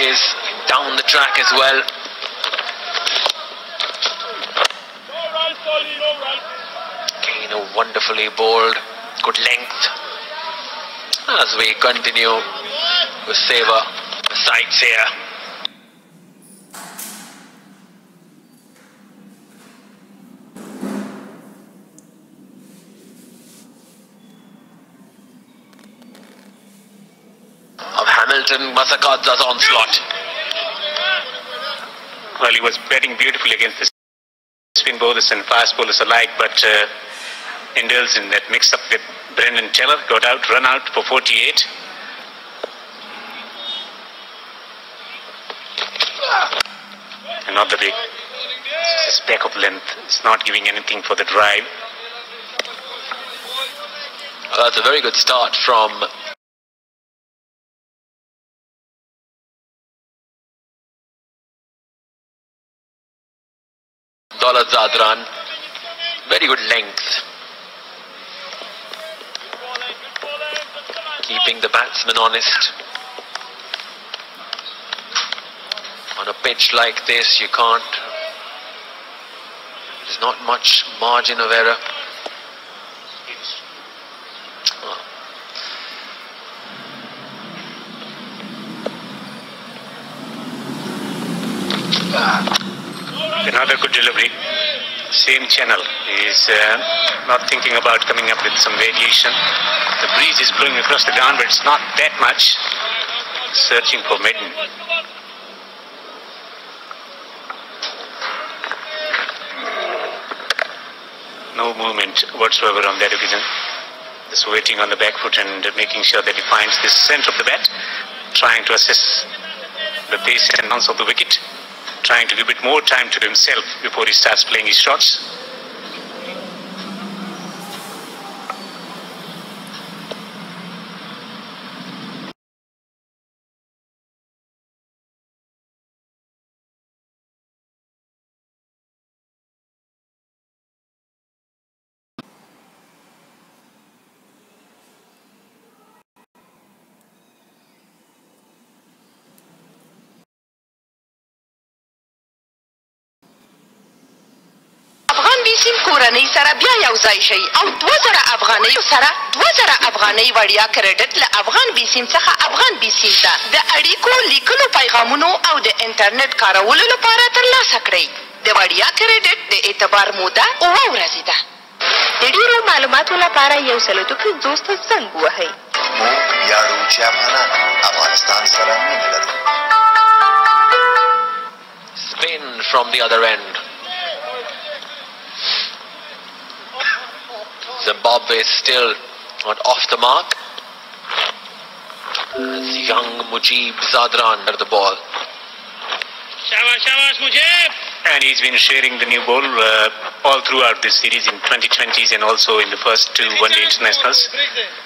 pitches, down the track as well. Again, wonderfully bowled, good length. As we continue to savour the sights here. Of Hamilton Masakadza's onslaught. Well, he was batting beautifully against the spin bowlers and fast bowlers alike, but indulged in that mix-up with Brendan Taylor, got out, run out for 48. And not the big speck of length. It's not giving anything for the drive. Well, that's a very good start from Daulat Zadran. Very good length. Keeping the batsman honest. On a pitch like this, you can't. There's not much margin of error. Another good delivery. Same channel. He's not thinking about coming up with some variation. The breeze is blowing across the ground, but it's not that much. Searching for midden. No movement whatsoever on that occasion. Just waiting on the back foot and making sure that he finds the center of the bat. Trying to assess the pace and bounce of the wicket. Trying to give it more time to himself before he starts playing his shots. بیسیم کورنۍ سره بیا یو ځای شي او 2000 افغانۍ سره 2000 افغانۍ وړیا کریډټ له افغان بیسیم څخه افغان بیسیم ته د اړیکو لیکلو پیغامونو او د انټرنیټ کارولو لپاره ترلاسه کړئ. د وړیا کریډټ د اعتبار موده 7 ورځې ده. د ډیرو معلوماتو لپاره یو سل 250 ته زنګ ووهئ. موږ ویاړو چې افغانان افغانستان سره مینه لري. Spin from the other end. Zimbabwe is still not off the mark. It's young Mujib Zadran at the ball. Shabash Mujib! And he's been sharing the new ball all throughout this series in 2020s and also in the first two one-day internationals.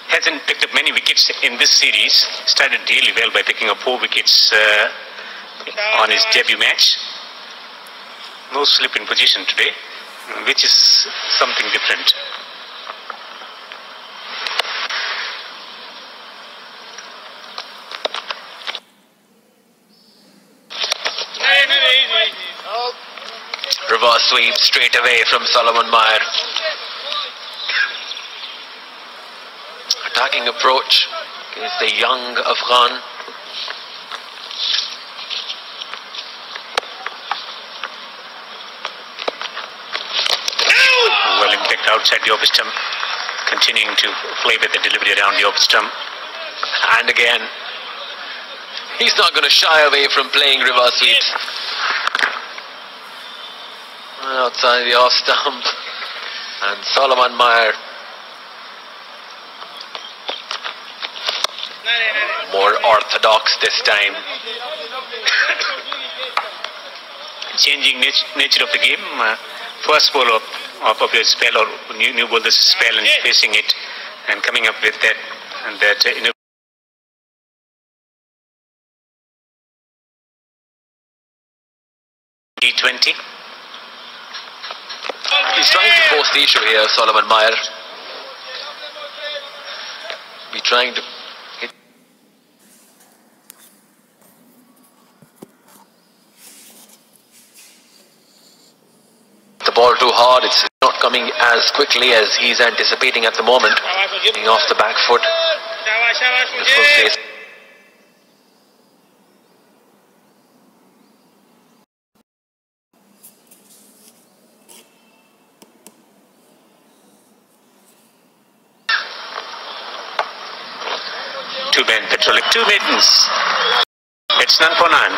Hasn't picked up many wickets in this series. Started really well by picking up 4 wickets on his debut match. No slip in position today, which is something different. Reverse sweep straight away from Solomon Meyer. Attacking approach against the young Afghan. Well impact outside the off stump. Continuing to play with the delivery around the off stump. And again, he's not going to shy away from playing reverse sweeps. Outside the off stump, and Solomon Meyer more orthodox this time. Changing nature of the game. First ball of a spell or new ball this spell and facing it and coming up with that and that T20. He's trying to force the issue here, Solomon Meyer. Be trying to hit. ball too hard. It's not coming as quickly as he's anticipating at the moment. Getting off the back foot. The full face. Two men patrolling, two maidens. It's none for none.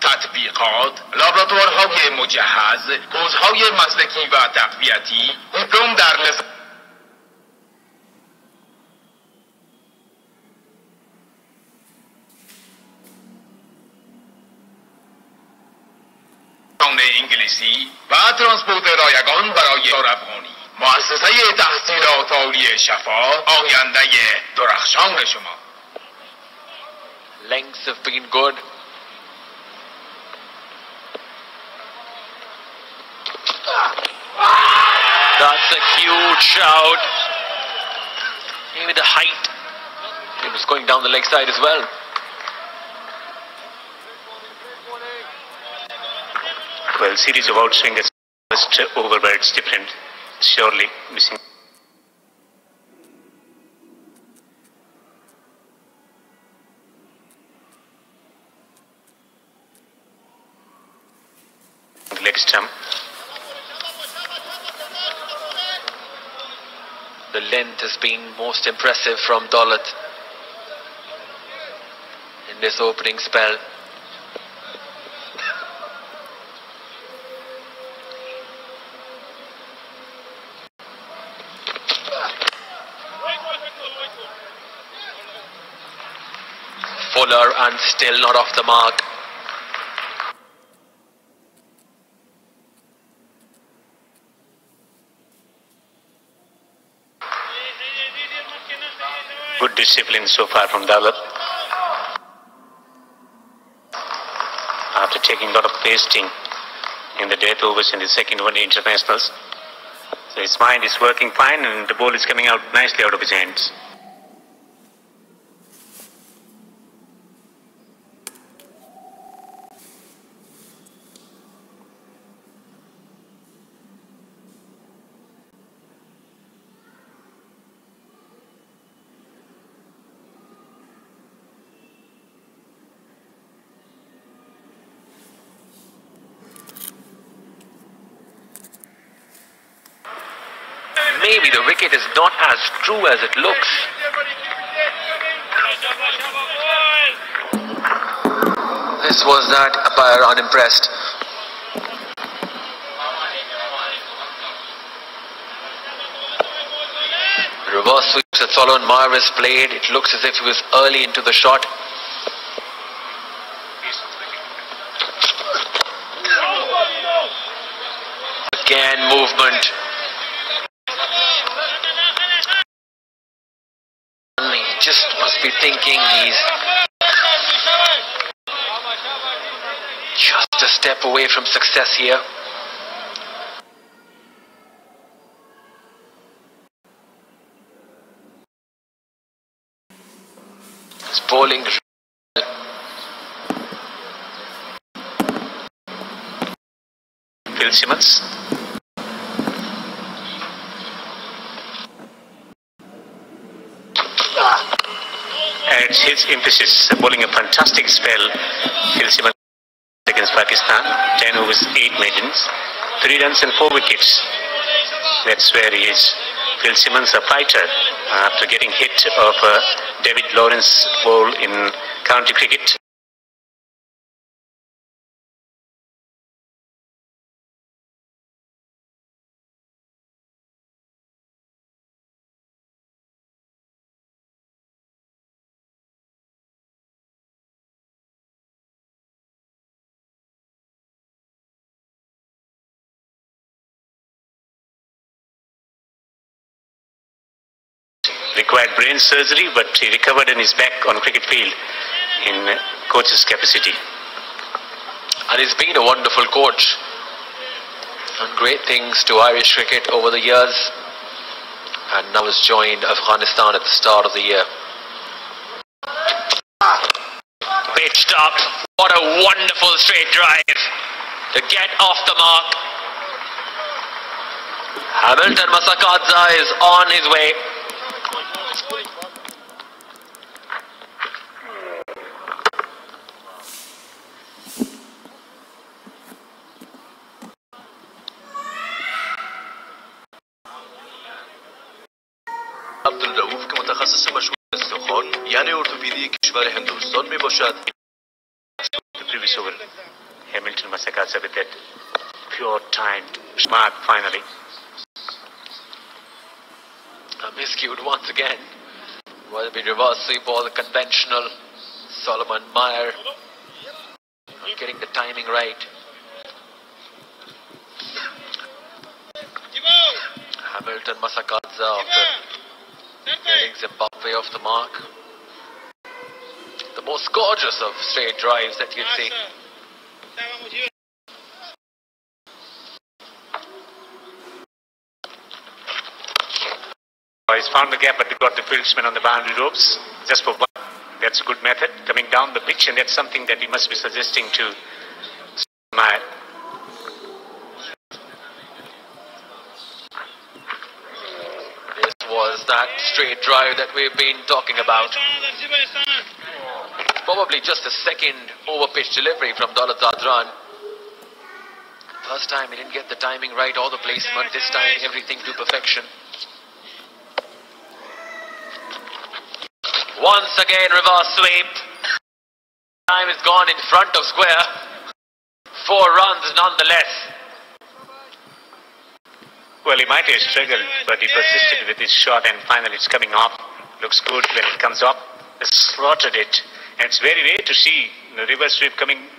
تطبیقات، لابراتوارهای مجهز، حوزهای مسلکی و تقویتی، دیپلم در نظام انگلیسی و ترانسپورت رایگان برای افغانی. مؤسسه تحصیلات عالی شفا، آینده درخشان شما. Lengths have been good. That's a huge shout. Maybe the height. It was going down the leg side as well. Well, series of outswingers first over, but it's different. Surely missing. The leg stump. The length has been most impressive from Daulat in this opening spell. Fuller and still not off the mark. Good discipline so far from Daulat. After taking a lot of pasting in the death overs in the second one internationals. So his mind is working fine and the ball is coming out nicely out of his hands. Maybe the wicket is not as true as it looks. This was that umpire unimpressed. Reverse sweeps that Solomon Marvis played. It looks as if he was early into the shot. Again, movement. He just must be thinking he's just a step away from success here. His bowling. Phil Simmons. Adds his emphasis, bowling a fantastic spell. Phil Simmons against Pakistan. 10 overs, 8 maidens, 3 runs and 4 wickets. That's where he is. Phil Simmons, a fighter, after getting hit of a David Lawrence ball in county cricket. required brain surgery, but he recovered and is back on cricket field in coach's capacity. And he's been a wonderful coach. Done great things to Irish cricket over the years. And now has joined Afghanistan at the start of the year. Pitched up. What a wonderful straight drive to get off the mark. Hamilton Masakadza is on his way. عبدالرؤوف که متخصص مشغول استخوان یعنی ارتوپدی کشور هندوستان می باشد. The previous over, Hamilton Masakadza with that pure time mark finally. Miscued once again. Whether it be reverse sweep or the conventional. Solomon Meyer not getting the timing right. Hamilton Masakadza after getting Zimbabwe off the mark. The most gorgeous of straight drives that you'd see. He's found the gap, but they got the fieldsman on the boundary ropes just for one. That's a good method, coming down the pitch, and that's something that he must be suggesting to Meyer. This was that straight drive that we've been talking about. It's probably just a second over pitch delivery from Daulat Zadran. First time he didn't get the timing right or the placement. This time everything to perfection. Once again, reverse sweep. Time is gone in front of square. 4 runs nonetheless. Well, he might have struggled, but he persisted with his shot, and finally it's coming up. Looks good when it comes up. Slotted it. And it's very rare to see the reverse sweep coming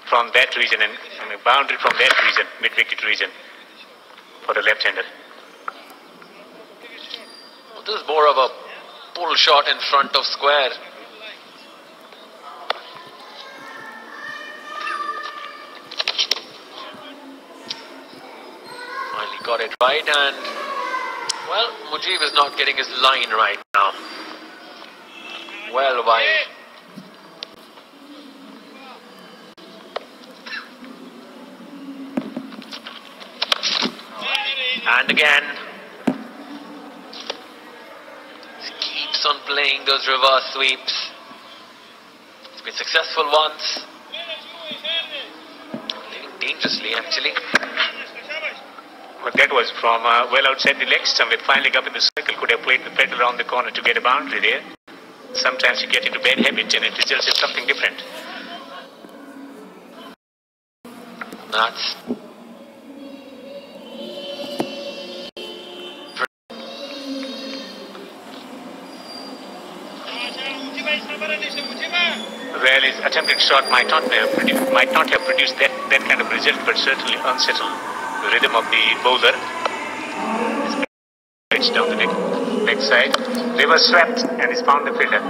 from that region and a boundary from that region, mid-wicket region, for the left-hander. Well, this is more of a pull shot in front of square. Finally got it right, and well, Mujib is not getting his line right now. Well wide. And again. On playing those reverse sweeps. It's been successful once. Living dangerously actually. But that was from well outside the leg stump. It finally got in the circle. Could have played the pedal around the corner to get a boundary there. Sometimes you get into bad habit and it results in something different. That's well, his attempted shot might not have produced that kind of result, but certainly unsettled the rhythm of the bowler. Pitch down the leg side. Reverse swept and he's found the fielder.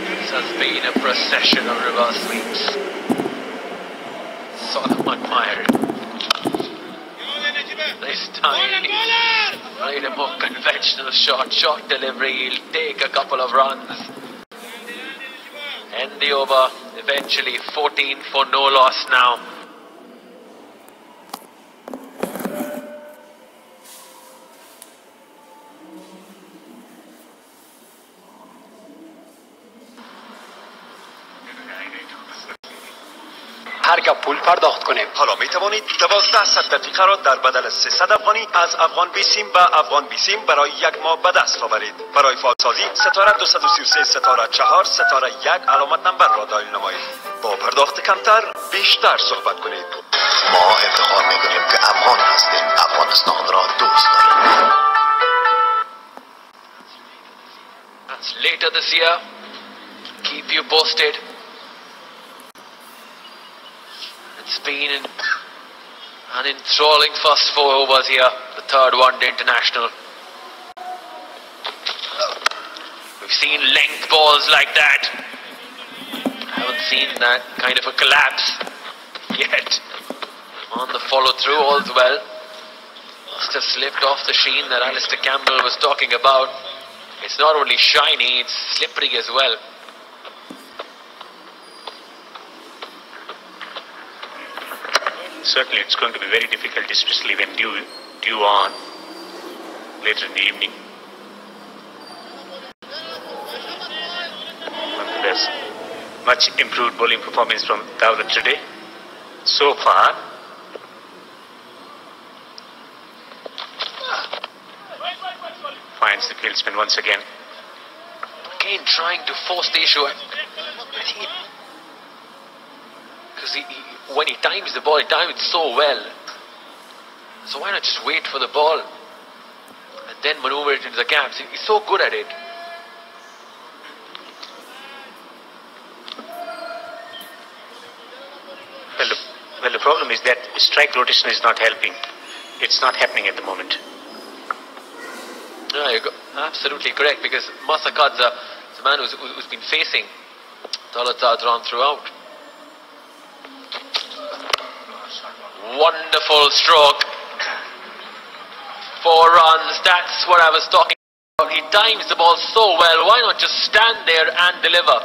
This has been a procession of reverse sweeps. Solomon Meyer. This time played a more conventional shot. Short delivery. He'll take a couple of runs. End the over. Eventually 14 for no loss now. هرگاه پول پرداخت کنیم. حالا می توانید 12 دقیقه را در بدل 300 افغانی از افغان بیسیم و افغان بیسیم برای یک ماه به دست آورید. برای فایلسازی ستاره 233 ستاره 4 ستاره 1 علامت نمبر را دایل نمایید. با پرداخت کمتر بیشتر صحبت کنید. ما افتخار میکنیم که افغان هستیم. افغانستان را دوست داریم. That's later this year. keep you posted. It's been an enthralling first 4 overs here, the third one-day international. We've seen length balls like that. I haven't seen that kind of a collapse yet. On the follow-through, all's well. Must have slipped off the sheen that Alistair Campbell was talking about. It's not only shiny, it's slippery as well. Certainly it's going to be very difficult, especially when due on later in the evening. Nonetheless, much improved bowling performance from Dawlat today so far. Finds the field spin once again. Again trying to force the issue. Because when he times the ball, he times it so well. So why not just wait for the ball and then maneuver it into the gaps? He's so good at it. Well, the problem is that strike rotation is not helping. It's not happening at the moment. No, you're absolutely correct, because Masakadza is a man who's been facing Dawlat Zadran throughout. Wonderful stroke. 4 runs, that's what I was talking about. He times the ball so well, why not just stand there and deliver?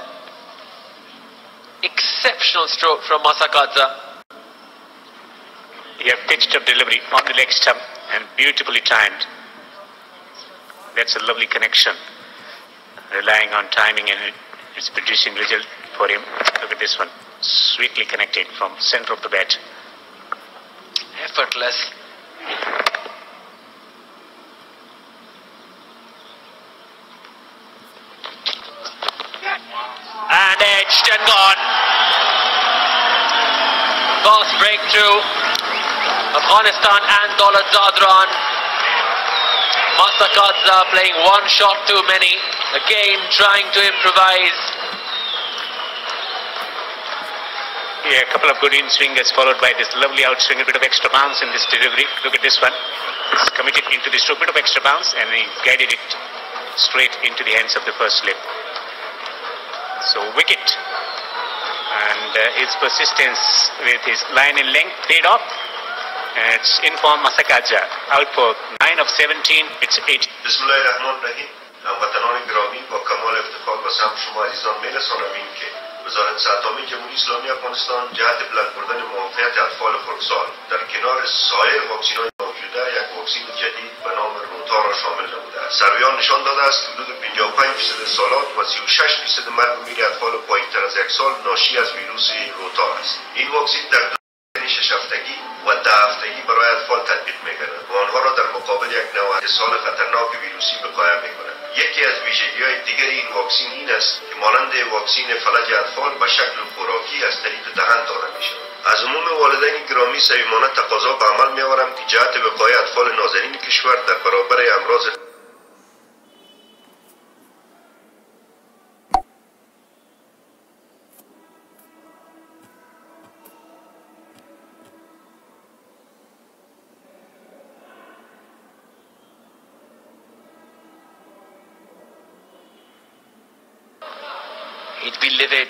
Exceptional stroke from Masakadza. He have pitched up delivery on the leg stump and beautifully timed. That's a lovely connection. Relying on timing, and it's producing result for him. Look at this one. Sweetly connected from center of the bat. Effortless. And edged and gone. Fast breakthrough. Afghanistan and Dawlat Zadran. Masakadza playing one shot too many. Again trying to improvise. Yeah, a couple of good in-swingers followed by this lovely outswing, a bit of extra bounce in this delivery. Look at this one. He's committed into the stroke, bit of extra bounce, and he guided it straight into the hands of the first slip. So wicket. And his persistence with his line and length paid off. And it's informed Masakadza out for 9 of 17. It's 8. Bismillahirrahmanirrahim. هموطنان گرامی، با کمال افتخار با سمت شما عزیزان می‌رسانم که وزارت صحت‌عامه جمهوری اسلامی افغانستان جهت بلند بردن موفقیت اطفال خردسال در کنار سایر واکسین‌های موجوده یک واکسین جدید به نام روتا را شامل نموده است. سرویان نشان داده است که حدود 55% سالات و 36% مرگ و میر اطفال پایین‌تر از 1 سال ناشی از ویروس روتا است. این واکسین در 6 هفتگی و 10 هفتگی برای اطفال تطبیق می‌کند و آنها را در مقابل یک نوع اتصال خطرناک ویروسی وقایه می‌کند. یکی از ویژگی‌های دیگر این واکسین این است که مانند واکسین فلج اطفال به شکل خوراکی از طریق دهان داده می‌شود. از عموم والدین گرامی صمیمانه تقاضا به عمل می‌آورم که جهت وقایه اطفال نازنین کشور در برابر امراض He'd be livid.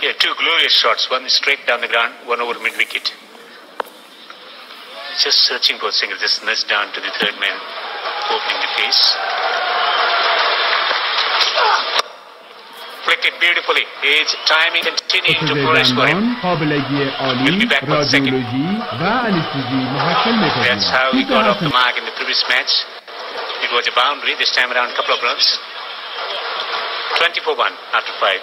Yeah, 2 glorious shots. One straight down the ground, one over mid-wicket. Just searching for single, just nudged down to the third man, opening the face. Flicked it beautifully. His timing continuing to flourish for him. We'll be back for the second. That's how he got off the mark in the previous match. It was a boundary, this time around a couple of runs. 24-1 after 5.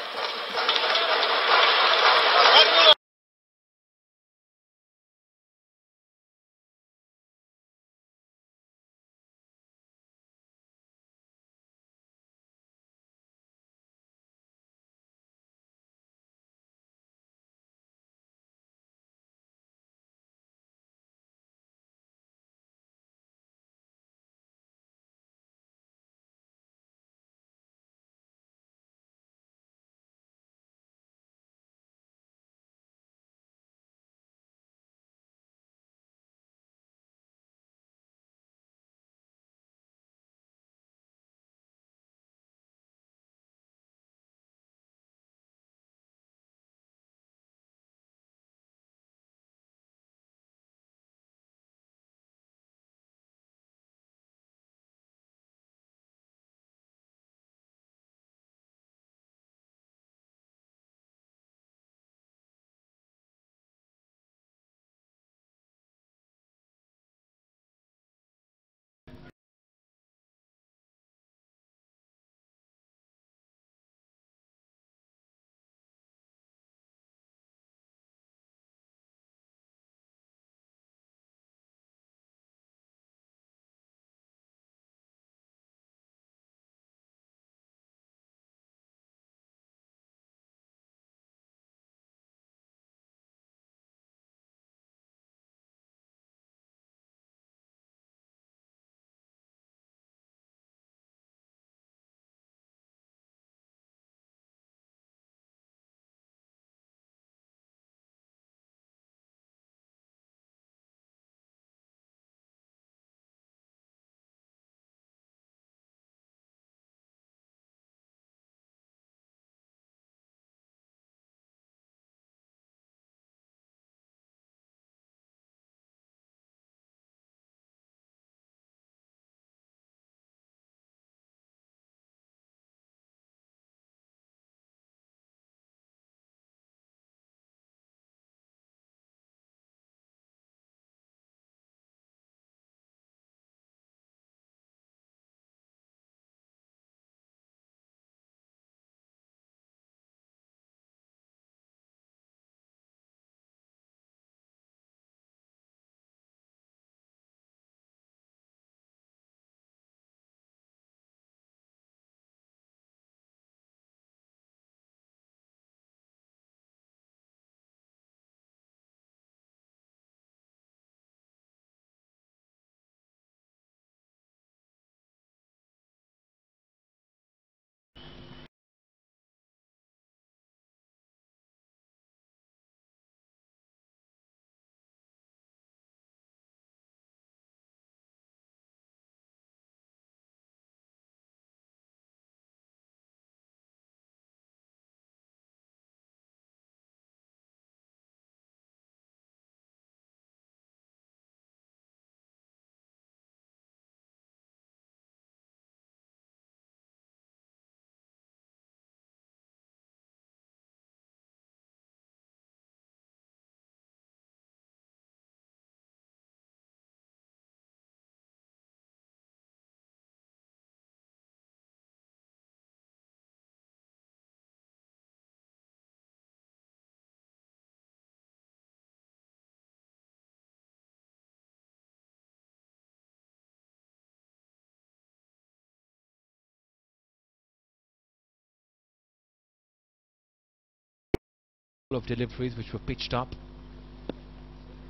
of deliveries which were pitched up.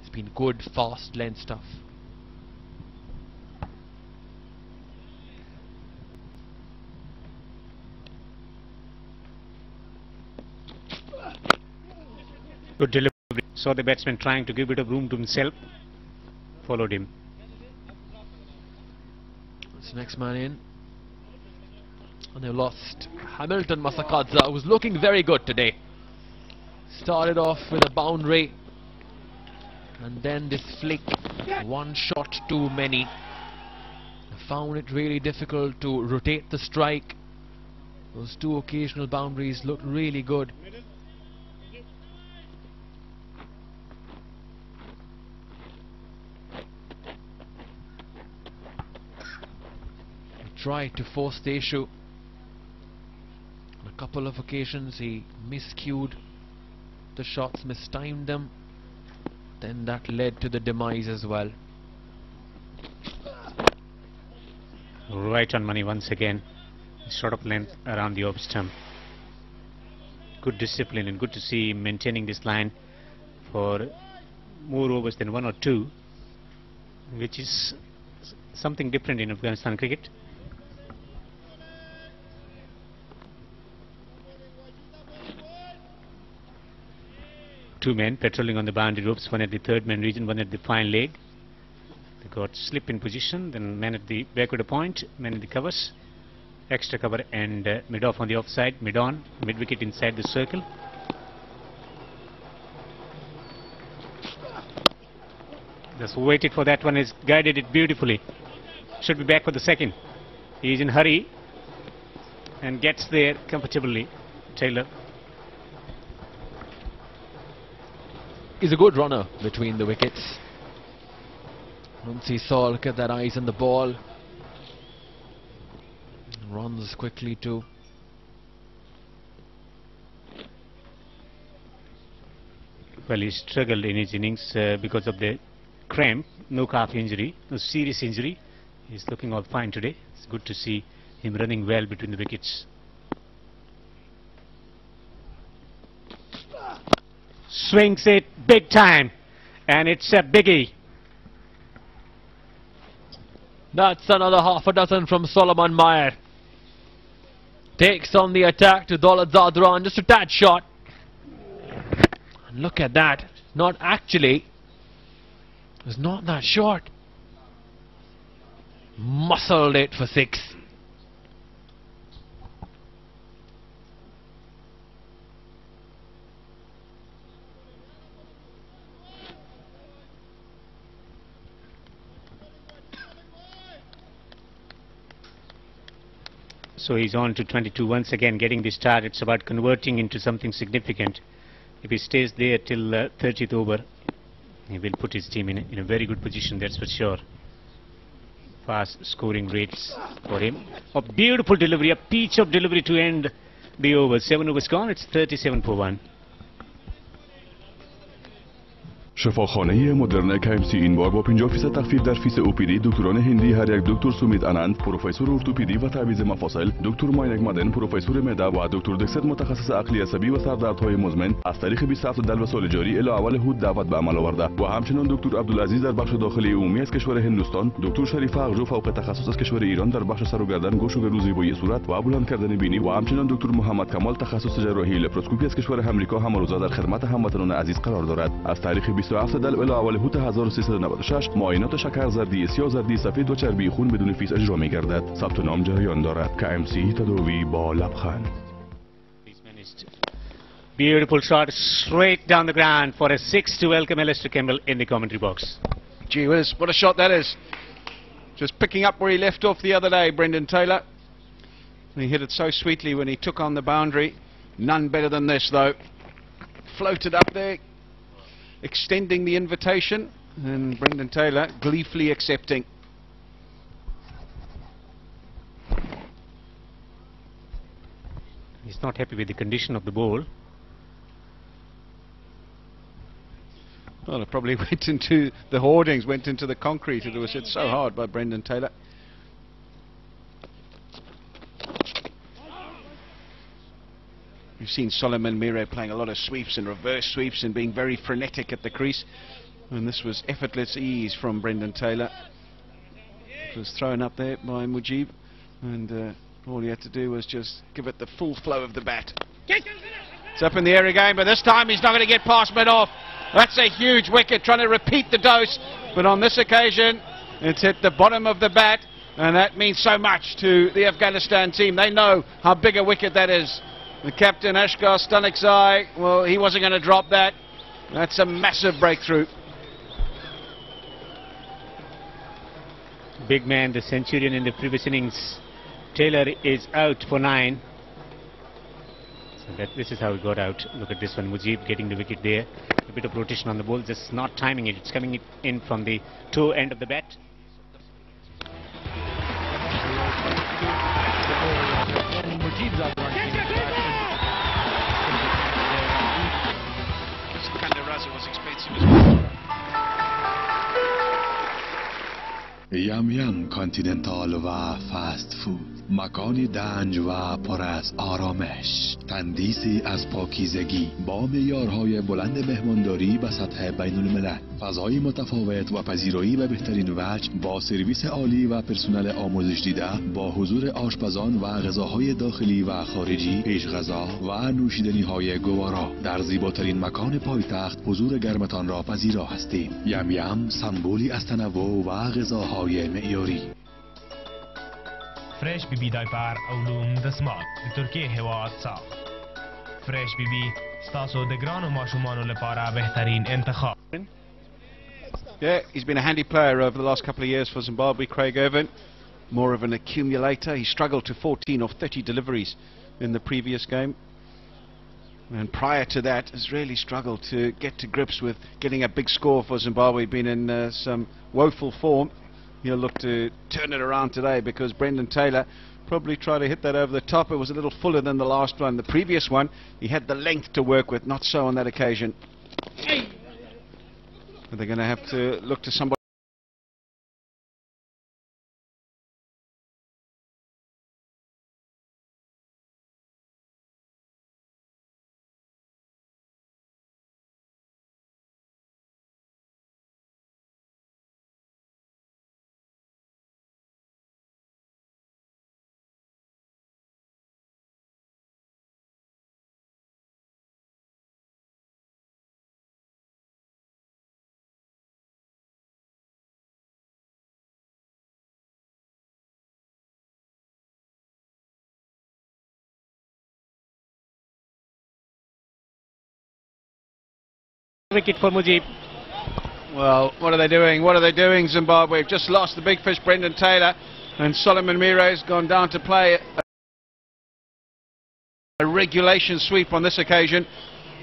It's been good, fast length stuff. Good delivery. Saw the batsman trying to give a bit of room to himself. Followed him. This next man in. And they lost Hamilton Masakadza, who was looking very good today. Started off with a boundary. And then this flick. One shot too many. I found it really difficult to rotate the strike. Those two occasional boundaries looked really good. Tried to force the issue. On a couple of occasions he miscued the shots, mistimed them. Then that led to the demise as well. Right on money once again. Short of length around the off stump. Good discipline, and good to see him maintaining this line for more overs than 1 or 2, which is something different in Afghanistan cricket. Two men patrolling on the boundary ropes, one at the third man region, one at the fine leg. They got slip in position, then man at the backward point, man in the covers, extra cover, and mid off on the offside, mid on, mid wicket inside the circle. Just waited for that one, has guided it beautifully. Should be back for the second. He is in hurry and gets there comfortably. Taylor. He's a good runner between the wickets. Once he saw, look at that, eyes on the ball. Runs quickly too. Well, he struggled in his innings because of the cramp, no calf injury, no serious injury. He's looking all fine today. It's good to see him running well between the wickets. Swings it big time, and it's a biggie. That's another half a dozen from Solomon Meyer. Takes on the attack to Daulat Zadran, just a tad shot. And look at that, not actually, it's not that short. Muscled it for 6. So he's on to 22 once again, getting this start. It's about converting into something significant. If he stays there till 30th over, he will put his team in a very good position, that's for sure. Fast scoring rates for him. A beautiful delivery, a peach of delivery to end the over. 7 overs gone, it's 37 for 1. شفاخانه مدرن KMC این بار با 50% تخفیف در فیس اوپیدی دکتران هندی هر یک دکتر سومید آنند، پروفسور ارتوپدی و تعویض مفاصل، دکتر ماینک مدن، پروفسور معده و دکتر دکست متخصص عقلی عصبی و سردردهای مزمن از تاریخ 27 دلو سال جاری الی اول هود دعوت به عمل آورده و همچنین دکتر عبدالعزیز در بخش داخلی عمومی از کشور هندوستان، دکتر شریف اغجو فوق تخصص از کشور ایران در بخش سر و گردن، گوش و گلو زیبایی صورت و بلند کردن بینی و همچنین دکتر محمد کمال تخصص جراحی لپاروسکوپی از کشور آمریکا هم روزا در خدمت هموطنان عزیز قرار دارد. از تاریخ 27 دلو الی اول هوت 1396 معاینات شکر زردی، سیاه زردی، سفید و چربی خون بدون فیس اجرا می‌گردد. ثبت نام جریان دارد. KMC تداوی با لبخند. Beautiful shot straight down the ground for a 6 to welcome Alistair Campbell in the commentary box. Gee whiz, what a shot that is. Just picking up where he left off the other day, Brendan Taylor. And he hit it so sweetly when he took on the boundary. None better than this though. Floated up there, extending the invitation, and Brendan Taylor gleefully accepting. He's not happy with the condition of the ball. Well, it probably went into the hoardings, went into the concrete. It was hit so hard by Brendan Taylor. We've seen Solomon Mire playing a lot of sweeps and reverse sweeps and being very frenetic at the crease. And this was effortless ease from Brendan Taylor. It was thrown up there by Mujib, and all he had to do was just give it the full flow of the bat. It's up in the air again, but this time he's not going to get past mid-off. That's a huge wicket, trying to repeat the dose, but on this occasion it's hit the bottom of the bat, and that means so much to the Afghanistan team. They know how big a wicket that is. The captain, Ashgar Stanikzai, well, he wasn't going to drop that. That's a massive breakthrough. Big man, the centurion in the previous innings. Taylor is out for 9. So this is how he got out. Look at this one, Mujib getting the wicket there. A bit of rotation on the ball, just not timing it. It's coming in from the toe end of the bat. Was expensive as well. یم یم کانتیننتال و فست فود، مکانی دنج و پر از آرامش، تندیسی از پاکیزگی با معیارهای بلند مهمانداری به سطح بین الملل، فضای متفاوت و پذیرایی به بهترین وجه با سرویس عالی و پرسنل آموزش دیده، با حضور آشپزان و غذاهای داخلی و خارجی، پیش غذا و نوشیدنی‌های گوارا. در زیباترین مکان پایتخت حضور گرمتان را پذیرا هستیم. یم یم سمبولی از تنوع و غذاهای معیاری. فريش بي بي دايبر علوم دسمات بتركيا هوا صاف. فريش بي بي ستاسو دگران و ماشومان لپاره بهترین انتخاب. Yeah, he's been a handy player over the last couple of years for Zimbabwe, Craig Irvin. More of an accumulator. He struggled to 14 of 30 deliveries in the previous game. And prior to that, has really struggled to get to grips with getting a big score for Zimbabwe. Been in some woeful form. He'll look to turn it around today, because Brendan Taylor probably tried to hit that over the top. It was a little fuller than the last one. The previous one, he had the length to work with, not so on that occasion. But they're going to have to look to somebody. Wicket for Mujib. Well, what are they doing? What are they doing, Zimbabwe? We've just lost the big fish, Brendan Taylor, and Solomon Mire's gone down to play a regulation sweep on this occasion,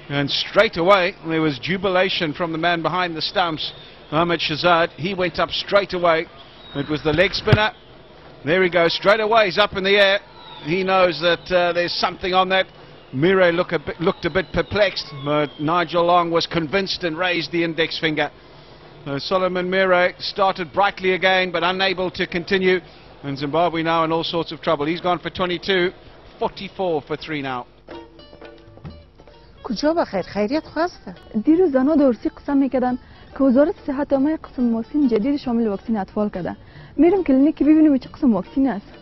and straight away there was jubilation from the man behind the stumps, Ahmed Shahzad. He went up straight away. It was the leg spinner. There he goes, straight away, he's up in the air. He knows that there's something on that. Mire looked a bit perplexed, but Nigel Long was convinced and raised the index finger. Solomon Mire started brightly again, but unable to continue, and Zimbabwe now in all sorts of trouble. He's gone for 22, 44 for 3 now. کجا بخیر خیریت خواسته دیروز زنها دورسی قسم میکردن که وزارت صحت آمای قسم واکسین جدید شامل واکسین اطفال کرده. میرم کلینیک ببینیم چه قسم واکسین است.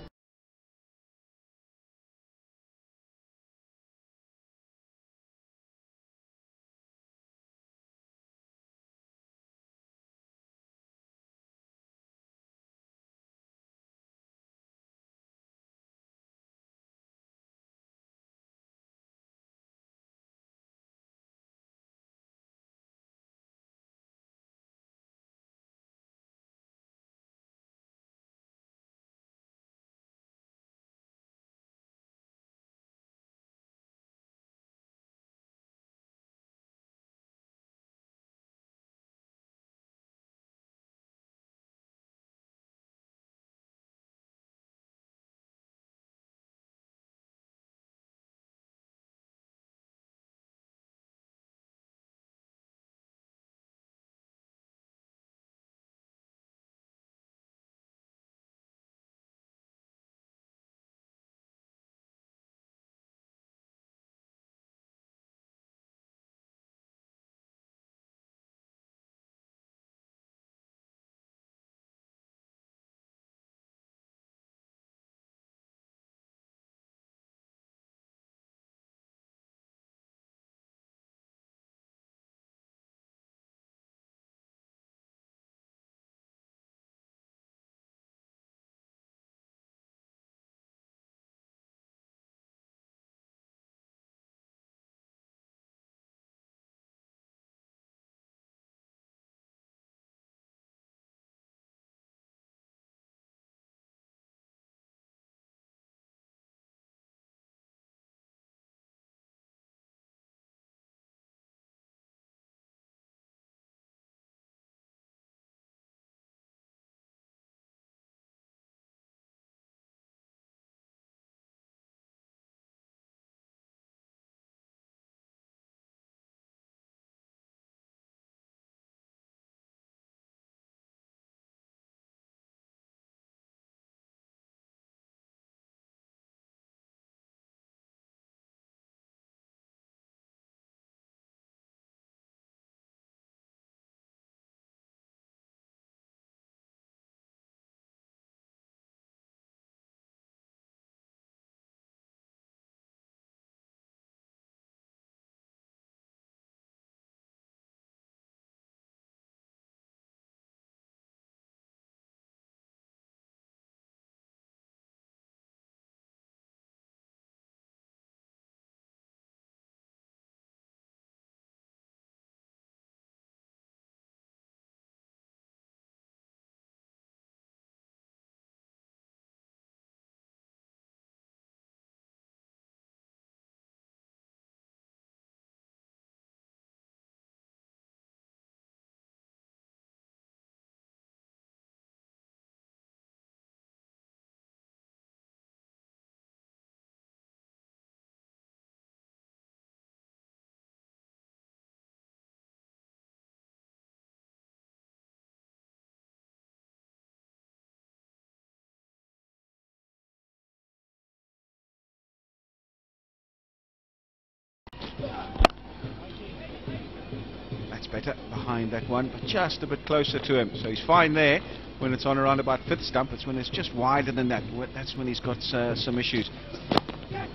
better behind that one, but just a bit closer to him. So he's fine there when it's on around about 5th stump. It's when it's just wider than that. That's when he's got some issues.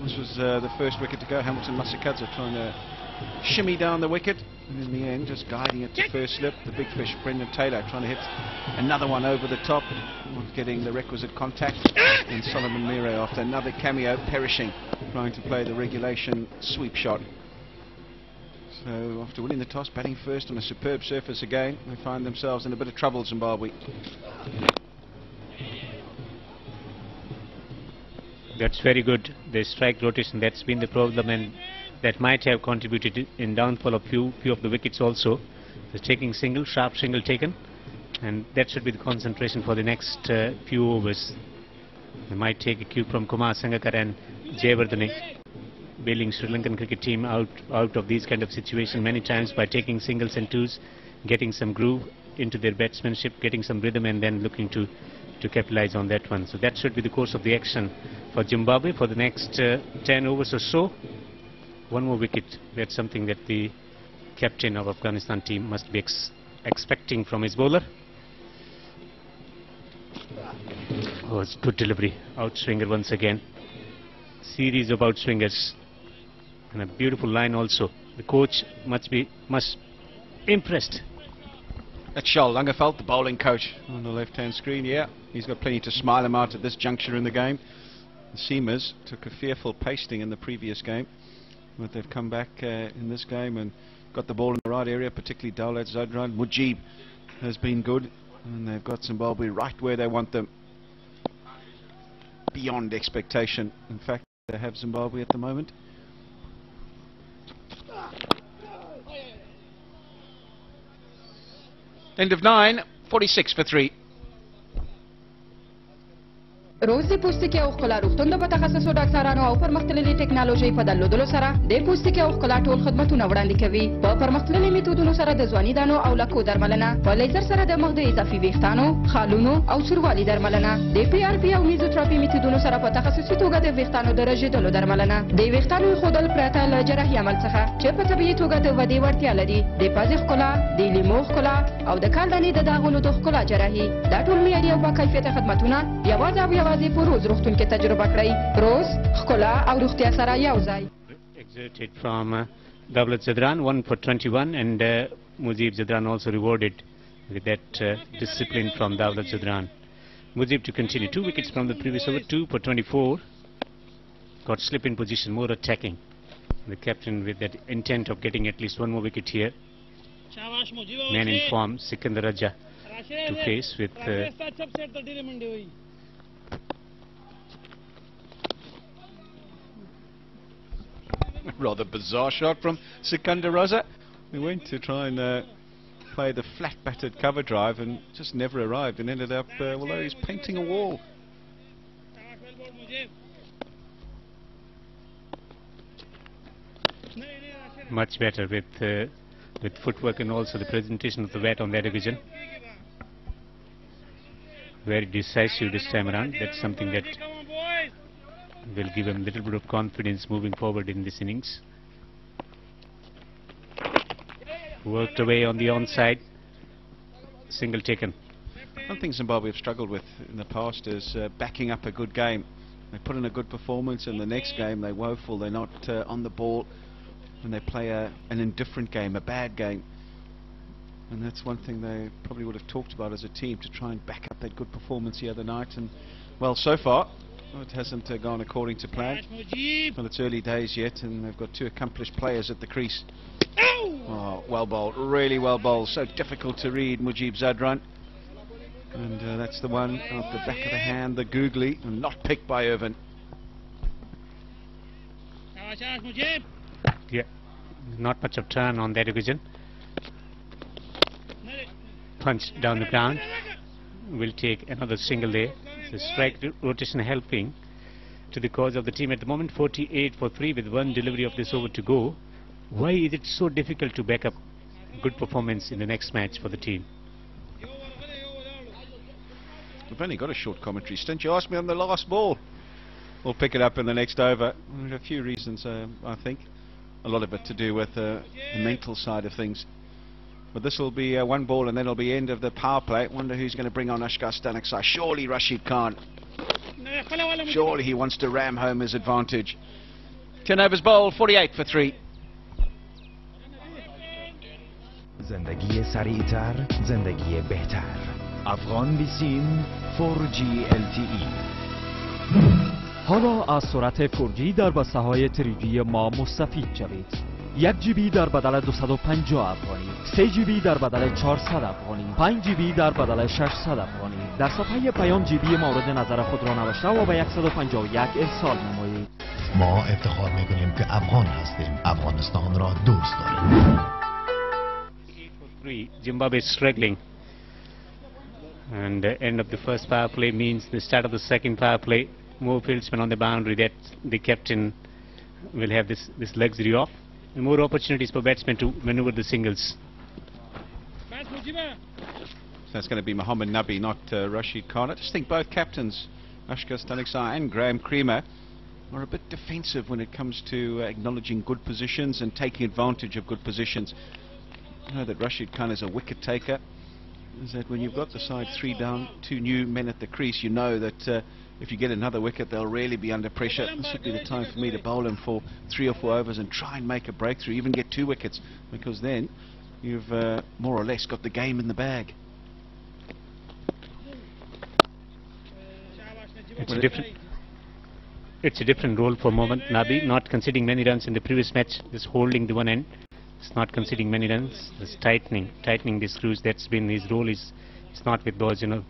This was the first wicket to go. Hamilton Masakadze trying to shimmy down the wicket, and in the end just guiding it to first slip. The big fish, Brendan Taylor, trying to hit another one over the top, not getting the requisite contact, and Solomon Mire, after another cameo, perishing, trying to play the regulation sweep shot. So after winning the toss, batting first on a superb surface again, they find themselves in a bit of trouble, Zimbabwe. That's very good. The strike rotation, that's been the problem, and that might have contributed in downfall of few of the wickets also. The taking single, sharp single taken, and that should be the concentration for the next few overs. They might take a cue from Kumar Sangakkara and Jayawardene, bailing Sri Lankan cricket team out of these kind of situations many times by taking singles and twos, getting some groove into their batsmanship, getting some rhythm, and then looking to capitalize on that one. So that should be the course of the action for Zimbabwe for the next 10 overs or so. One more wicket, that's something that the captain of Afghanistan team must be expecting from his bowler. Oh, it's good delivery, outswinger once again. Series of outswingers, and a beautiful line also. The coach must be impressed. That's Charles Langeveld, the bowling coach, on the left-hand screen. Yeah, he's got plenty to smile him out at this juncture in the game. The Seamers took a fearful pasting in the previous game, but they've come back in this game and got the ball in the right area, particularly Daulat Zadran. Mujib has been good, and they've got Zimbabwe right where they want them, beyond expectation. In fact, they have Zimbabwe at the moment. End of 9, 46 for 3. روز د پوستکي او ښکلا روغتون د متخصصو ډاکټرانو او پرمختللې ټکنالوژۍ په درلودلو سره د پوستکي او ښکلا ټول خدمتونه وړاندې کوي. په پرمختللي میتودونو سره د ځواني دانو او لکو درملنه، په لیزر سره د مخ د اضافي ویښتانو، خالونو او سوروالي درملنه، د پی آر پی او میزوتراپي میتودونو سره په تخصصي توګه د ویښتانو د رژیدلو درملنه، د ویښتانو ایښودل پرته له جراحي عمل څخه چې په طبیعي توګه د ودې وړتیا لري، د پزې ښکلا، د لیمو ښکلا او د کالدانې د داغونو د ښکلا جراحي. دا ټول معیاري او باکیفیته خدمتونه یوازې او یوازې په روز روغتون کې تجربه کړئ. روز ښکلا او روغتیا سره یو ځای. Exerted from Daulat Zadran, 1 for 21, and Mujib Zadran also rewarded with that discipline from Daulat Zadran. Mujib to continue, 2 wickets from the previous over, 2 for 24. Got slip in position, more attacking. The captain with that intent of getting at least 1 more wicket here. Man in form, Sikandar Raja to face with rather bizarre shot from Sikandar Raza. We went to try and play the flat battered cover drive and just never arrived, and ended up, although he's painting a wall. Much better with footwork and also the presentation of the bat on that occasion. Very decisive this time around. That's something that will give him a little bit of confidence moving forward in this innings. Worked away on the onside. Single taken. One thing Zimbabwe have struggled with in the past is backing up a good game. They put in a good performance, and the next game they're woeful. They're not on the ball, and they play an indifferent game, a bad game. And that's one thing they probably would have talked about as a team, to try and back up that good performance the other night. And well, so far it hasn't gone according to plan. Well, it's early days yet, and they've got 2 accomplished players at the crease. Oh, well bowled, really well bowled. So difficult to read, Mujib Zadran. And that's the one off the back of the hand, the googly, and not picked by Irvin. Yeah, not much of turn on that occasion. Punch down the ground. Will take another single there. The strike rotation helping to the cause of the team at the moment. 48 for 3 with 1 delivery of this over to go. Why is it so difficult to back up good performance in the next match for the team? We've only got a short commentary stint. You asked me on the last ball. We'll pick it up in the next over. There are a few reasons, I think. A lot of it to do with the mental side of things. But this will be one ball and then it'll be end of the power play. Wonder who's going to bring on Afghanistan. Surely Rashid Khan. Surely he wants to ram home his advantage. 10 overs bowled, 48 for 3. زندگی سریعتر، زندگی بهتر. افغان بیسیم 4G LTE. حالا از سرعت 4G در بسته‌های 3G ما مستفید شوید. 1GB در بدل 250 افغانی، 3GB در بدل 400 افغانی، 5GB در بدل 600 افغانی. در صفحه پیام GB مورد نظر خود را نوشته و به 151 ارسال نمایید. ما افتخار میکنیم که افغان هستیم. افغانستان را دوست داریم. Zimbabwe is struggling, and the end of the first power play means the start of the second power play. More fieldsmen on the boundary that the captain will have this luxury of, and more opportunities for batsmen to maneuver the singles. So that's going to be Mohammed Nabi, not Rashid Khan. I just think both captains, Ashkar Stanikzai and Graham Creamer, are a bit defensive when it comes to acknowledging good positions and taking advantage of good positions. You know that Rashid Khan is a wicket taker. Is that when you've got the side 3 down, 2 new men at the crease, you know that if you get another wicket, they'll really be under pressure. This would be the time for me to bowl him for 3 or 4 overs and try and make a breakthrough, even get 2 wickets, because then you've more or less got the game in the bag. It's a different role for Mohammed Nabi, not conceding many runs in the previous match, just holding the one end. It's not conceding many runs, it's tightening the screws. That's been his role. It's not with balls, you know,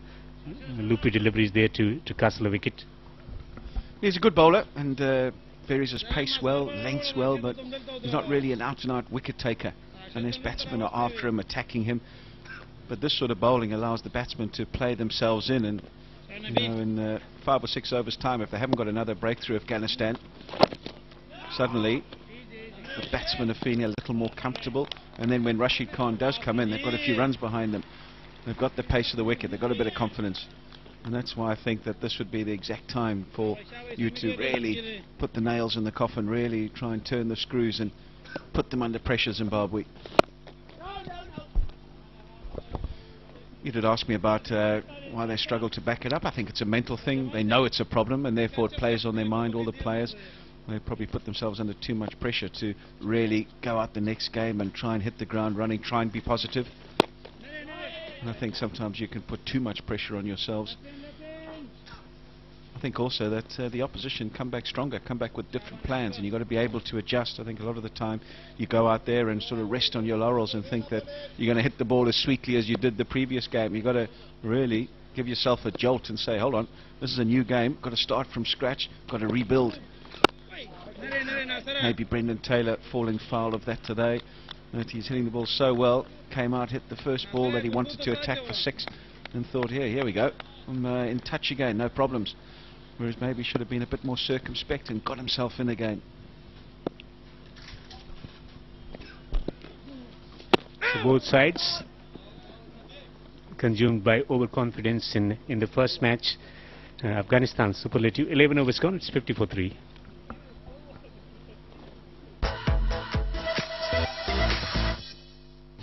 loopy deliveries there to castle a wicket. He's a good bowler and varies his pace well, lengths well, but he's not really an out-and-out wicket taker. And his batsmen are after him, attacking him. But this sort of bowling allows the batsmen to play themselves in, and you know, in 5 or 6 overs time, if they haven't got another breakthrough, Afghanistan, suddenly the batsmen are feeling a little more comfortable, and then when Rashid Khan does come in, they've got a few runs behind them. They've got the pace of the wicket, they've got a bit of confidence, and that's why I think that this would be the exact time for you to really put the nails in the coffin, really try and turn the screws and put them under pressure, Zimbabwe. You did ask me about why they struggle to back it up. I think it's a mental thing. They know it's a problem, and therefore it plays on their mind, all the players. They probably put themselves under too much pressure to really go out the next game and try and hit the ground running, try and be positive. And I think sometimes you can put too much pressure on yourselves. I think also that the opposition come back stronger, come back with different plans, and you've got to be able to adjust. I think a lot of the time you go out there and sort of rest on your laurels and think that you're going to hit the ball as sweetly as you did the previous game. You've got to really give yourself a jolt and say, hold on, this is a new game, got to start from scratch, got to rebuild. Maybe Brendan Taylor falling foul of that today. That he's hitting the ball so well, came out, hit the first ball that he wanted to attack for 6 and thought, here we go, I'm in touch again, no problems. Whereas maybe should have been a bit more circumspect and got himself in again. So both sides consumed by overconfidence in the first match. Afghanistan superlative 11 overs gone, it's 50-3.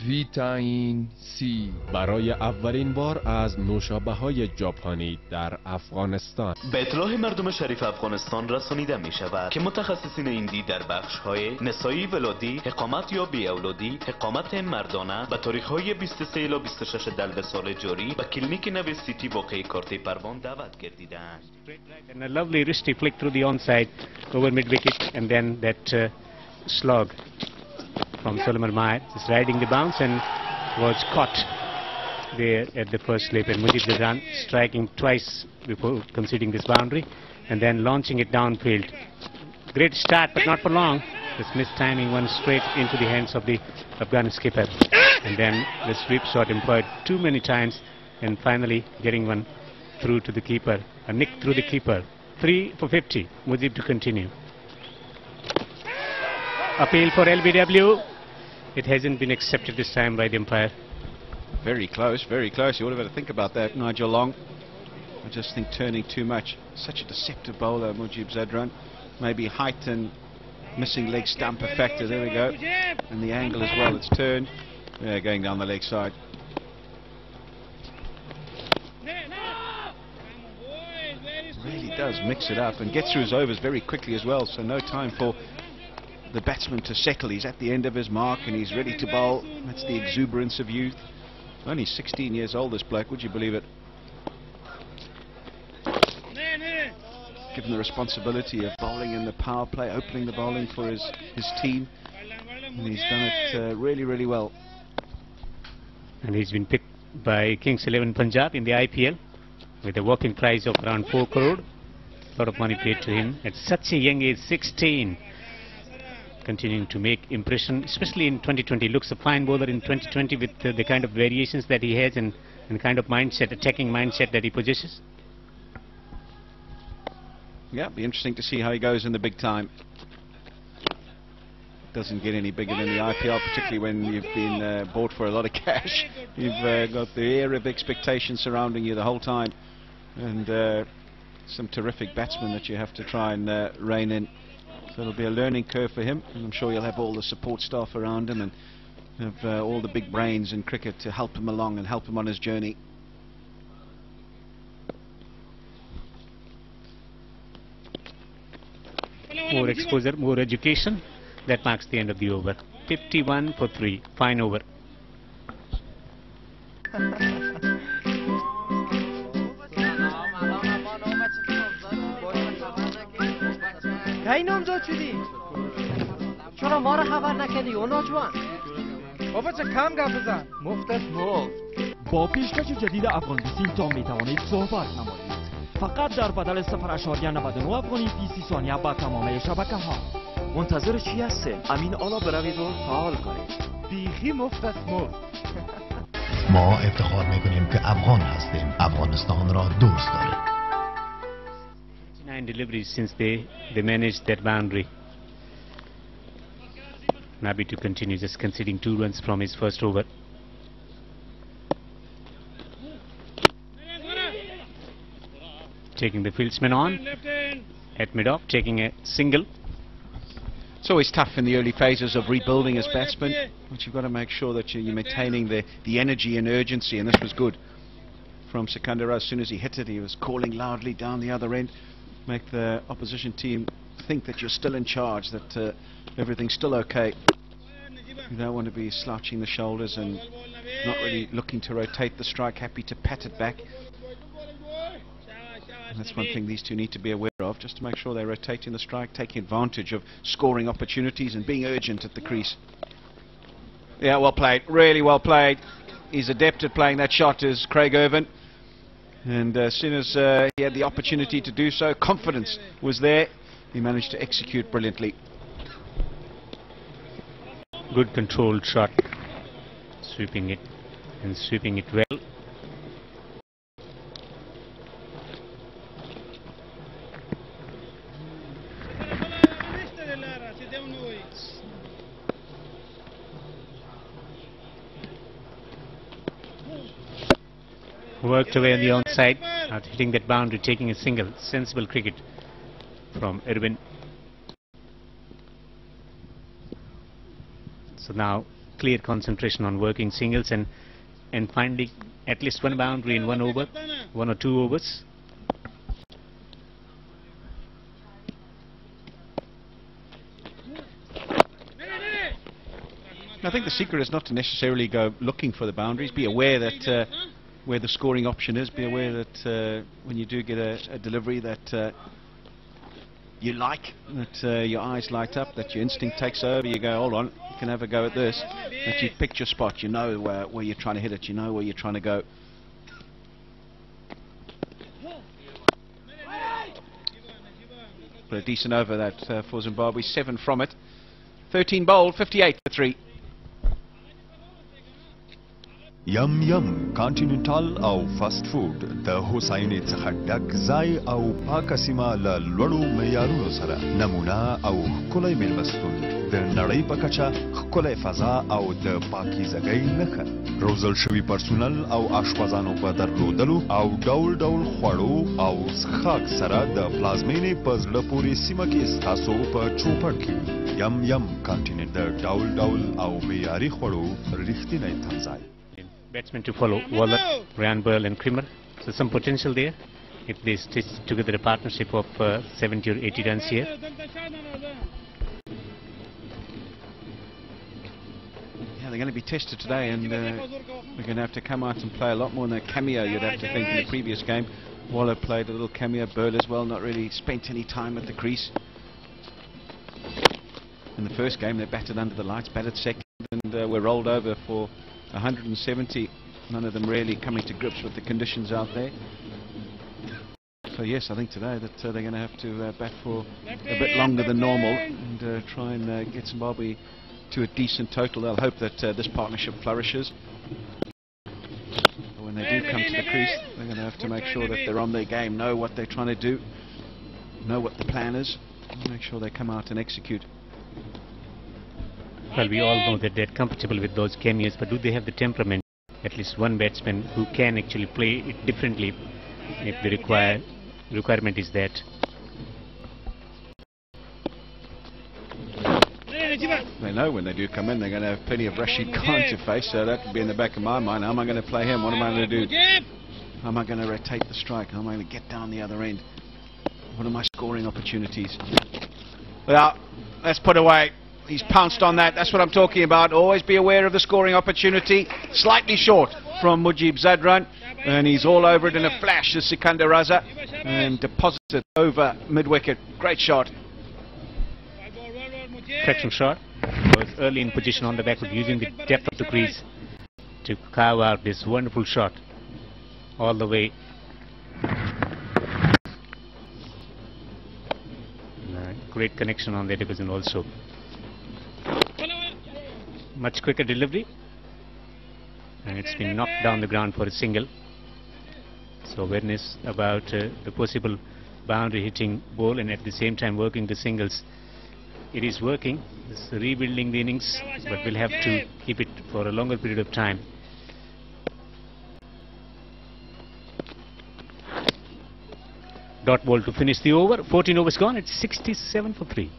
ویتامین سی برای اولین بار از نوشابه‌های ژاپنی در افغانستان به اطلاع مردم شریف افغانستان رسانیده می شود که متخصصین این دی در بخش‌های نسایی ولادی، اقامت یا بی‌اولادی، اقامت مردانه به تاریخ‌های 23 الی 26 دلو سال جاری به کلینیک نو سیتی واقع کارت پروان دعوت گردیدند. And a lovely wristy flick through the onside over mid wicket, and then that slog from Solomon Meyer, just riding the bounce and was caught there at the first slip, and Mujib Zadran striking twice before conceding this boundary and then launching it downfield. Great start, but not for long. Just mistiming one straight into the hands of the Afghan skipper, and then the sweep shot employed too many times and finally getting one through to the keeper. A nick through the keeper. 3 for 50. Mujib to continue. Appeal for LBW. It hasn't been accepted this time by the umpire. Very close, very close. You would have had to think about that, Nigel Long. I just think turning too much. Such a deceptive bowler, Mujib Zadran. Maybe height and missing leg stump a factor. There we go. And the angle as well. It's turned. Yeah, going down the leg side. Really does mix it up and gets through his overs very quickly as well, so no time for the batsman to settle. He's at the end of his mark and he's ready to bowl. That's the exuberance of youth. Only 16 years old, this bloke, would you believe it? Given the responsibility of bowling in the power play, opening the bowling for his team, and he's done it really, really well. And he's been picked by Kings 11 Punjab in the IPL with a working price of around 4 crore. A lot of money paid to him at such a young age, 16. Continuing to make impression, especially in 2020. Looks a fine bowler in 2020 with the kind of variations that he has and the kind of mindset, attacking mindset that he possesses. Yeah, be interesting to see how he goes in the big time. Doesn't get any bigger than the IPL, particularly when you've been bought for a lot of cash. You've got the air of expectation surrounding you the whole time, and some terrific batsmen that you have to try and rein in. So it'll be a learning curve for him, and I'm sure he'll have all the support staff around him and have all the big brains in cricket to help him along and help him on his journey. More exposure, more education. That marks the end of the over. 51 for 3. Fine over. کی نامزد شدی؟ چرا ما رو خبر نکردی اونا جوان؟ بابا چه کم گپ بزن مفت است مفت. با پیشکش جدید افغان بیسیم تا میتوانید صحبت نمایید. فقط در بدل 0.99 افغانی فی 30 ثانیه با تمام شبکه ها. منتظر چی هستین؟ امین آلا بروید و فعال کنید. بیخی مفت است مفت. ما افتخار میکنیم که افغان هستیم. افغانستان را دوست داریم. 9 deliveries since they managed that boundary. Nabi to continue, just conceding 2 runs from his first over. Taking the fieldsman on at mid-off, taking a single. It's always tough in the early phases of rebuilding as batsmen, but you've got to make sure that you're maintaining the energy and urgency, and this was good from Sikandar. As soon as he hit it, he was calling loudly down the other end. Make the opposition team think that you're still in charge, that everything's still okay. You don't want to be slouching the shoulders and not really looking to rotate the strike, happy to pat it back. And that's one thing these two need to be aware of, just to make sure they're rotating the strike, taking advantage of scoring opportunities and being urgent at the crease. Yeah, well played, really well played. He's adept at playing that shot, is Craig Irvin. And as soon as he had the opportunity to do so, confidence was there. He managed to execute brilliantly. Good controlled shot, sweeping it and sweeping it well. Worked away on the onside, after hitting that boundary, taking a single. Sensible cricket from Irwin. So now clear concentration on working singles and finding at least one boundary in 1 over, 1 or 2 overs. I think the secret is not to necessarily go looking for the boundaries. Be aware that where the scoring option is. Be aware that when you do get a delivery that you like, that your eyes light up, that your instinct takes over, you go, hold on, you can have a go at this. That you've picked your spot, you know where you're trying to hit it, you know where you're trying to go. But a decent over that for Zimbabwe, 7 from it. 13 bowled, 58 for 3. یم یم کانټیننټال او فاست فود د هوساینې څخه ډک ځای او پاکه سیمه له لوړو معیارونو سره نمونه او ښکلی میلمستون د نړۍ په کچه ښکلی فضا او د پاکیزګۍ نښه روزل شوي پرسونل او اشپزانو په درلودلو او ډول ډول خوړو او څښاک سره د پلازمینې په زړه پورې سیمه کې ستاسو په چوپړ کې یم یم کانټیننټ د ډول ډول او معیاري خوړو رښتینی تمځای. Batsmen to follow, Waller, Ryan Burl and Krimmer. So some potential there if they stitch together a partnership of 70 or 80 runs here. Yeah, they're going to be tested today, and they're going to have to come out and play a lot more than a cameo, you'd have to think, in the previous game. Waller played a little cameo, Burl as well, not really spent any time at the crease. In the first game, they batted under the lights, batted second, and were rolled over for 170, none of them really coming to grips with the conditions out there. So yes, I think today that they're going to have to bat for a bit longer than normal and try and get Zimbabwe to a decent total. They'll hope that this partnership flourishes. But when they do come to the crease, they're going to have to make sure that they're on their game, know what they're trying to do, know what the plan is, and make sure they come out and execute. Well, we all know that they're comfortable with those cameos, but do they have the temperament? At least one batsman who can actually play it differently if the requirement is that. They know when they do come in, they're going to have plenty of Rashid Khan to face, so that would be in the back of my mind. How am I going to play him? What am I going to do? How am I going to rotate the strike? How am I going to get down the other end? What are my scoring opportunities? Well, let's put away. He's pounced on that. That's what I'm talking about. Always be aware of the scoring opportunity. Slightly short from Mujib Zadran, and he's all over it in a flash as Sikandar Raza, and deposits it over mid-wicket. Great shot. Correction shot. Was early in position on the backward, using the depth of the crease to carve out this wonderful shot all the way. Great connection on the division also. Much quicker delivery, and it's been knocked down the ground for a single. So awareness about the possible boundary hitting ball, and at the same time working the singles. It is working. It's rebuilding the innings, but we'll have to keep it for a longer period of time. Dot ball to finish the over. 14 overs gone. It's 67 for 3.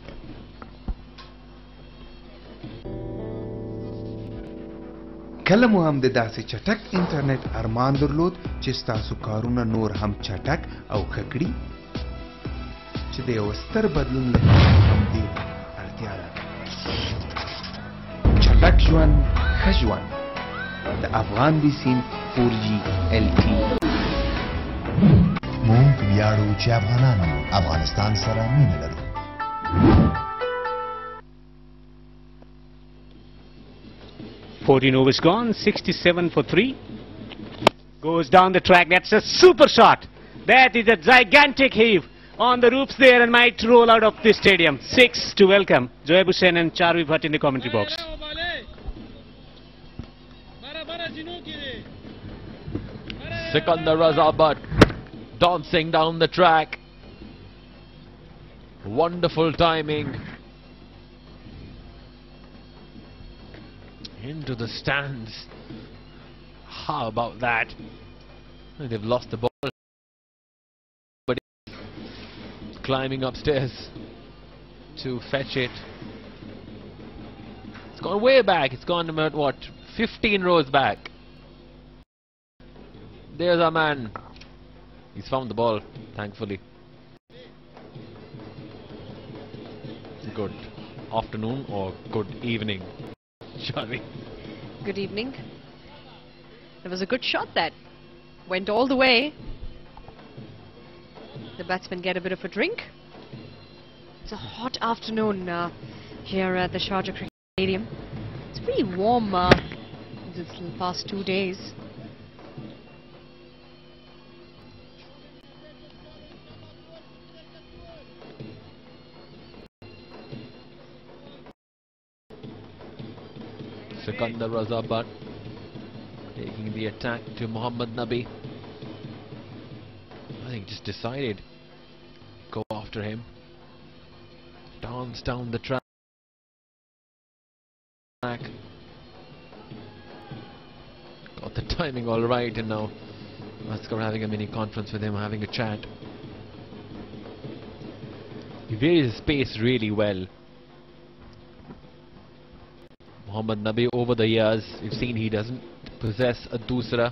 کله مو هم د داسې چټک انټرنیټ ارمان درلود چې ستاسو کارونه نور هم چټک او ښه کړي چې د یو ستر بدلون لپاره همدې اړتیا لري چټک ژوند ښه ژوند د افغان بیسیم 4G LTE مونږ ویاړو چې افغانان افغانستان سره مینه لرو. 14 overs gone, 67 for 3. Goes down the track. That's a super shot. That is a gigantic heave on the roofs there and might roll out of the stadium. 6 to welcome Joab Hussain and Charvi Bhatt in the commentary box. Sikandar Raza Bhatt dancing down the track. Wonderful timing. Into the stands. How about that? They've lost the ball. But climbing upstairs to fetch it. It's gone way back. It's gone about what, 15 rows back. There's our man. He's found the ball, thankfully. Good afternoon or good evening. Charvi. Good evening. There was a good shot that went all the way. The batsmen get a bit of a drink. It's a hot afternoon here at the Sharjah Cricket Stadium. It's pretty warm this past 2 days. Sikandar Raza Bhatt taking the attack to Mohammad Nabi. I think just decided go after him. Dance down the track. Got the timing all right, and now Asghar having a mini conference with him, having a chat. He varies his pace really well. Mohammad Nabi, over the years, we've seen he doesn't possess a dusra.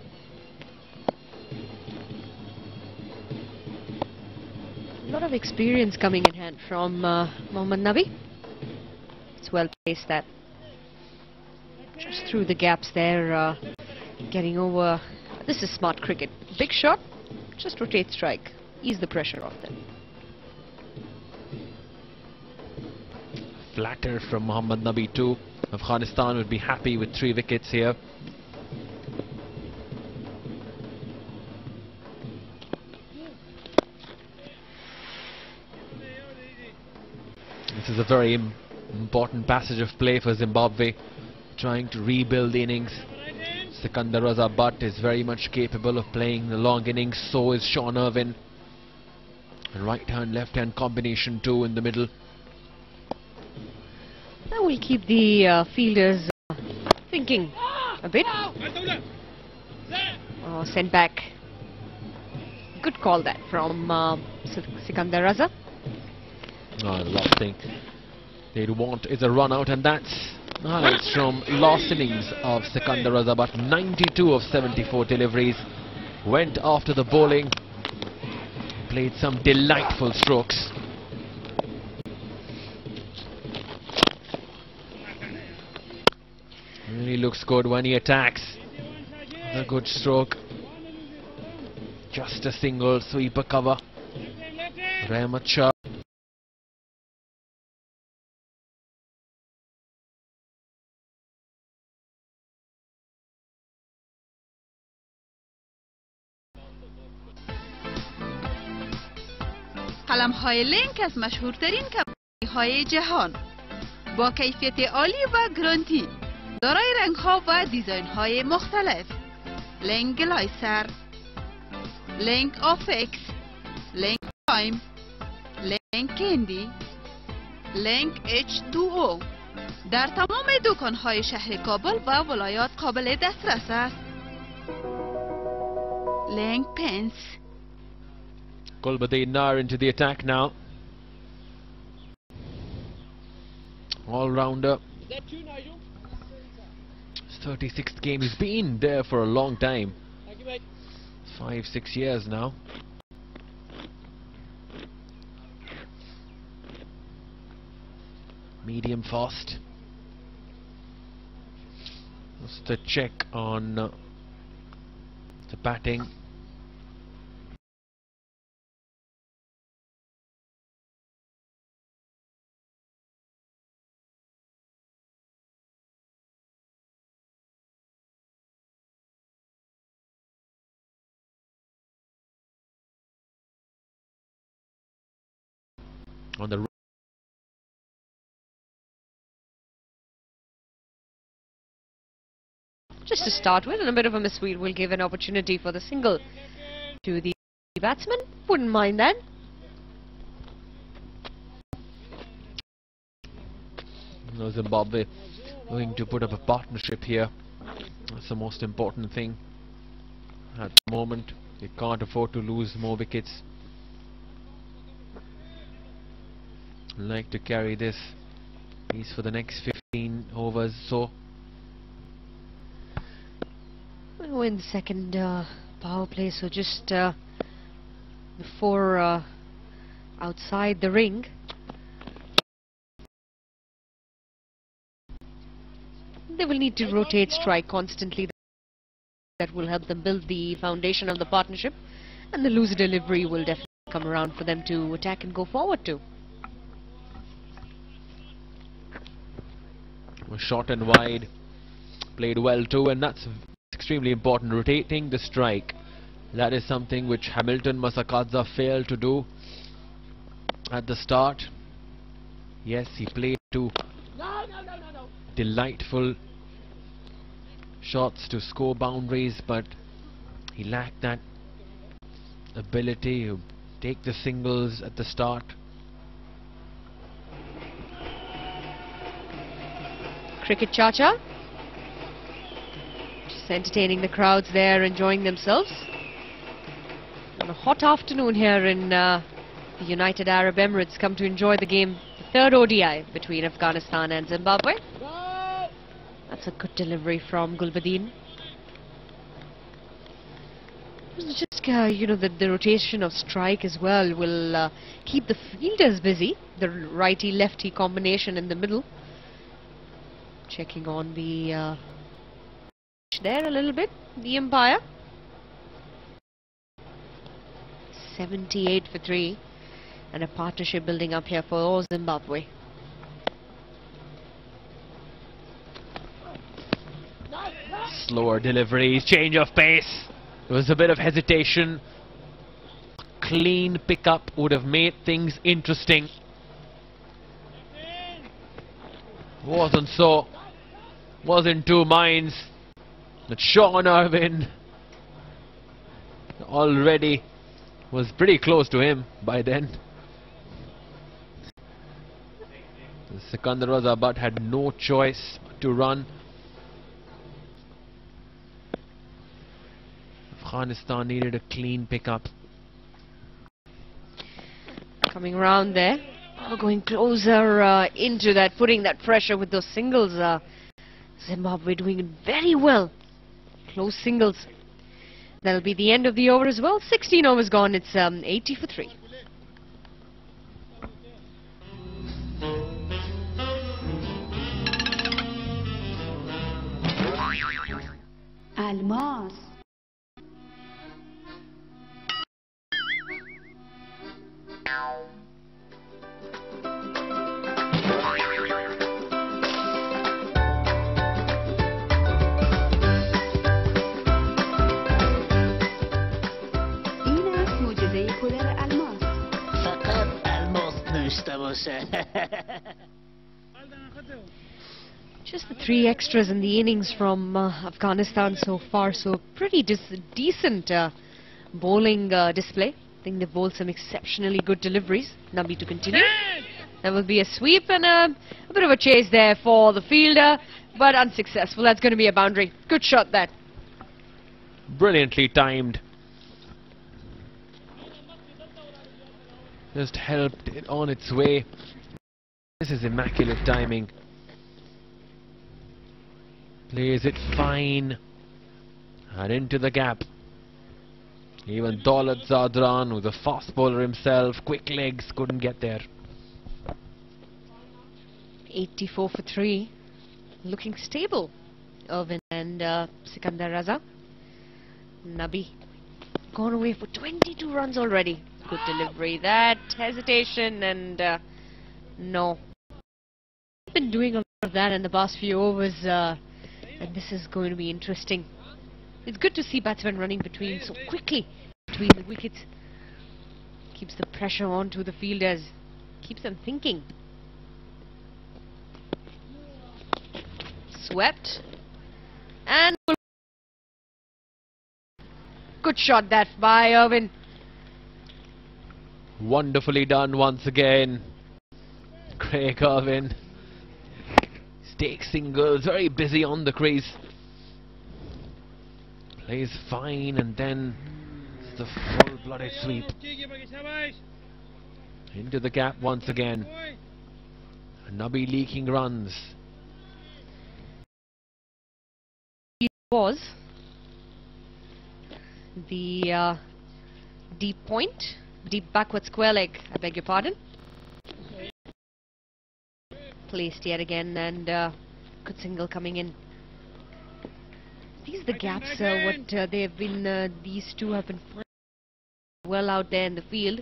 A lot of experience coming in hand from Mohammad Nabi. It's well placed, that just through the gaps there, getting over. This is smart cricket. Big shot, just rotate strike, ease the pressure off them. Flatter from Mohammad Nabi too. Afghanistan would be happy with 3 wickets here. This is a very important passage of play for Zimbabwe, trying to rebuild the innings. Sikandar Raza Butt is very much capable of playing the long innings, so is Sean Irwin. Right hand, left hand combination too in the middle. That will keep the fielders thinking a bit. Oh, sent back. Good call that from Sikandar Raza. The last thing they'd want is a run out, and that's highlights from last innings of Sikandar Raza Butt. 92 of 74 deliveries, went after the bowling, played some delightful strokes. Really looks good when he attacks. A good stroke. Just a single sweeper cover. Rahmat Shah. قلم‌های لینک از مشهورترین کمپانی‌های جهان با کیفیت عالی و گارانتی، دارای رنگ‌ها و دیزاین‌های مختلف. لینک گلایسر، لینک آفکس، لینک پرایم، لینک کندی، لینک H2O در تمام دکان‌های شهر کابل و ولایات قابل دسترس است. لینک پنس. Gulbadin Nar into the attack now. All-rounder. His 36th game. He's been there for a long time. 5-6 years now. Medium fast. Just a check on the batting. On the just to start with, and a bit of a misread will give an opportunity for the single to the batsman. Wouldn't mind that. No, Zimbabwe going to put up a partnership here. That's the most important thing at the moment. They can't afford to lose more wickets. Like to carry this piece for the next 15 overs. So we're in the second power play, so just before outside the ring. They will need to rotate strike constantly. That will help them build the foundation of the partnership, and the loose delivery will definitely come around for them to attack and go forward to. Short and wide, played well too, and that's extremely important. Rotating the strike, that is something which Hamilton Masakadza failed to do at the start. Yes, he played to delightful shots to score boundaries, but he lacked that ability to take the singles at the start. Cricket Chacha. Just entertaining the crowds there, enjoying themselves. On a hot afternoon here in the United Arab Emirates, come to enjoy the game. The third ODI between Afghanistan and Zimbabwe. That's a good delivery from Gulbadin. Just you know, the rotation of strike as well will keep the fielders busy. The righty-lefty combination in the middle. Checking on the there a little bit, the umpire. 78 for 3, and a partnership building up here for Zimbabwe. Slower deliveries, change of pace. There was a bit of hesitation. Clean pickup would have made things interesting. Wasn't so. Was in two minds. That Sean Irwin already was pretty close to him by then. Sikandar Raza but had no choice but to run. Afghanistan needed a clean pickup. Coming round there. Going closer into that, putting that pressure with those singles. Zimbabwe doing it very well. Close singles. That'll be the end of the over as well. 16 overs gone. It's 80 for 3. Almas. Just the 3 extras in the innings from Afghanistan so far, so pretty decent bowling display. I think they bowled some exceptionally good deliveries. Nabi to continue. That will be a sweep and a bit of a chase there for the fielder, but unsuccessful. That's going to be a boundary. Good shot that. Brilliantly timed. Just helped it on its way. This is immaculate timing. Plays it fine. And into the gap. Even Daulat Zadran, who's a fast bowler himself, quick legs, couldn't get there. 84 for 3. Looking stable. Irwin and Sikandar Raza. Nabi gone away for 22 runs already. Good delivery. That hesitation and no. Been doing a lot of that in the past few overs, and this is going to be interesting. It's good to see batsmen running between so quickly between the wickets. Keeps the pressure onto the fielders. Keeps them thinking. Swept. And good shot that by Irwin. Wonderfully done once again. Craig Irwin. Takes singles, very busy on the crease. Plays fine and then it's the full-blooded sweep. Into the gap once again. Nabi leaking runs. It was the deep point, deep backward square leg, I beg your pardon. Placed yet again and good single coming in. These are the gaps what they have been, these two have been finding well out there in the field.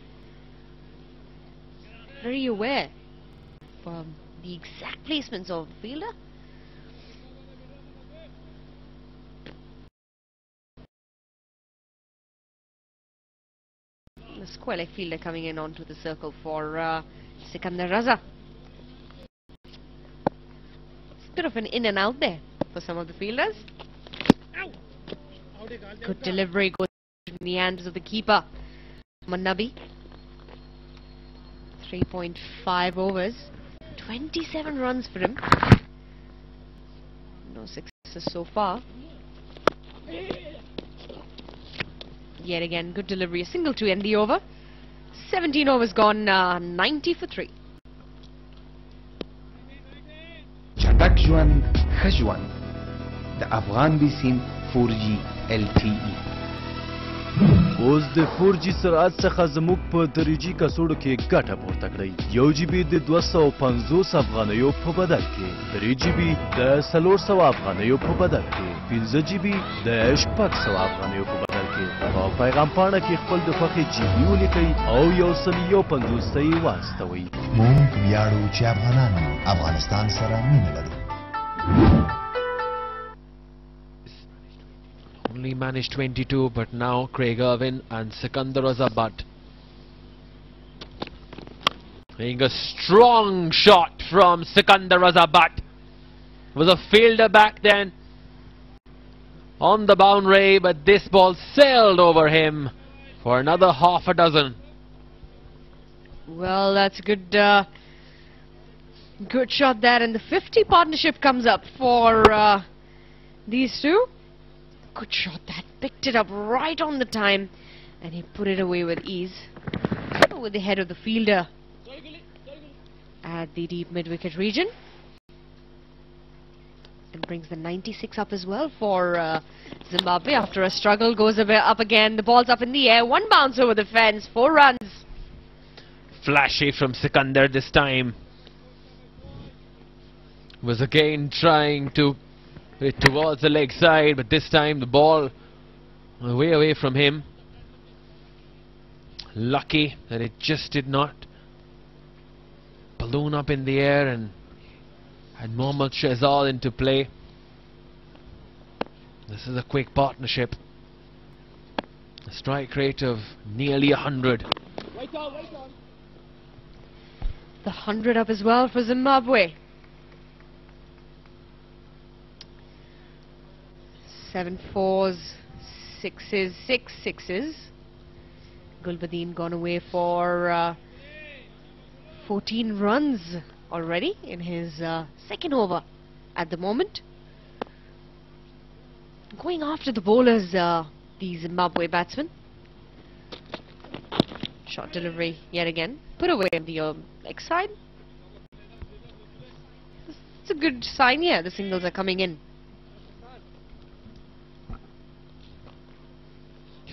Very aware of the exact placements of the fielder. The square leg fielder coming in onto the circle for Sikandar Raza. Bit of an in and out there for some of the fielders. Good delivery goes in the hands of the keeper, Nabi. 3.5 overs, 27 runs for him. No successes so far. Yet again, good delivery, a single to end the over. 17 overs gone, 90 for 3. چټک ژوند ښه ژوند د افغان بیسیم 4G LTE اوس د 4G سرعت څخه زموږ په تدریجي کڅوړو کې ګټه پورته کړئ. 1 GB د 250 افغانیو په بدل کې، 3 GB د 400 افغانیو په بدل کې، 15 GB د 600 افغانیو په بدل کې. په پیغام پاڼه کې خپل د خوښې GB ولیکئ او 150 واستوئ. موږ ویاړو چې افغانان افغانستان سره مینه لرو. Only managed 22, but now Craig Irwin and Sikandar Razabat. Being a strong shot from Sikandar Razabat. Was a fielder back then on the boundary, but this ball sailed over him for another half a dozen. Well, that's a good shot there, and the 50 partnership comes up for these two. Good shot that, picked it up right on the time, and he put it away with ease. With the head of the fielder at the deep mid-wicket region. And brings the 96 up as well for Zimbabwe. After a struggle, goes a bit up again. The ball's up in the air. One bounce over the fence. 4 runs. Flashy from Sikandar this time. Was again trying to hit towards the leg side, but this time the ball way away from him. Lucky that it just did not balloon up in the air and had Mohammad Shehzad into play. This is a quick partnership. A strike rate of nearly 100. The 100 up as well for Zimbabwe. 7 fours, 6s, 6 6s. Gulbadeen gone away for 14 runs already in his second over at the moment. Going after the bowlers, the Zimbabwe batsmen. Short delivery yet again. Put away on the leg side. It's a good sign here. The singles are coming in.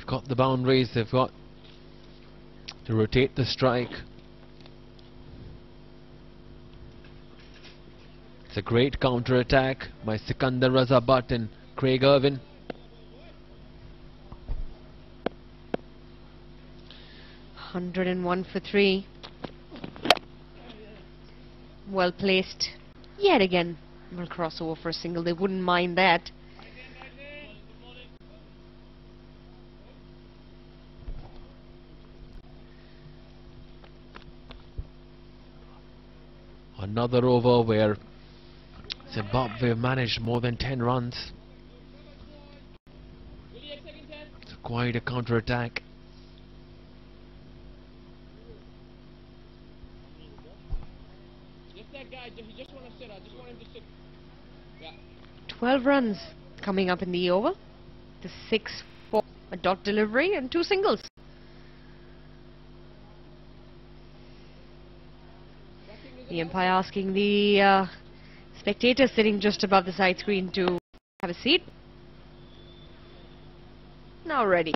Got the boundaries, they've got to rotate the strike. It's a great counter-attack by Sikandar Razabat and Craig Irwin. $101 for 3. Well placed. Yet again, we'll cross over for a single. They wouldn't mind that. Another over where Zimbabwe managed more than 10 runs. It's quite a counter-attack. Just that guy, he just want to sit. I just want him to sit. Yeah. 12 runs coming up in the over. The 6 for a dot delivery and 2 singles. The umpire asking the spectators sitting just above the side screen to have a seat. Now ready.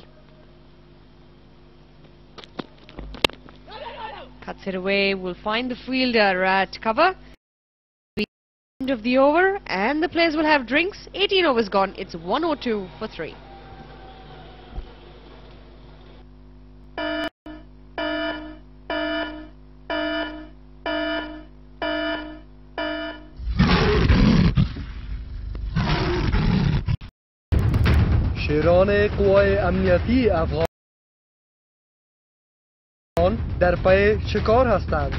Cuts it away. We'll find the fielder at cover. The end of the over, and the players will have drinks. 18 overs gone. It's 102 for 3. شیران قوای امنیتی افغان در پی شکار هستند.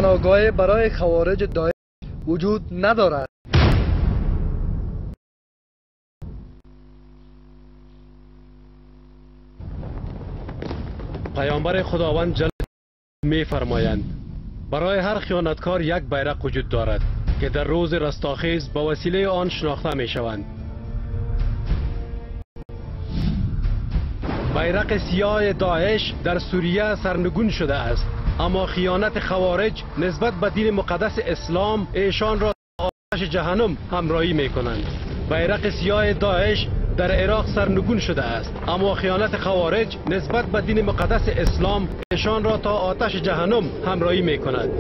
پناهگاه برای خوارج داعش وجود ندارد. پیامبر خداوند جل می فرمایند برای هر خیانتکار یک بیرق وجود دارد که در روز رستاخیز با وسیله آن شناخته می شوند. بیرق سیاه داعش در سوریه سرنگون شده است، اما خیانت خوارج نسبت به دین مقدس اسلام ایشان را آتش جهنم همراهی می کنند. بیرق سیاه داعش در عراق سرنگون شده است، اما خیانت خوارج نسبت به دین مقدس اسلام ایشان را تا آتش جهنم همراهی می کند.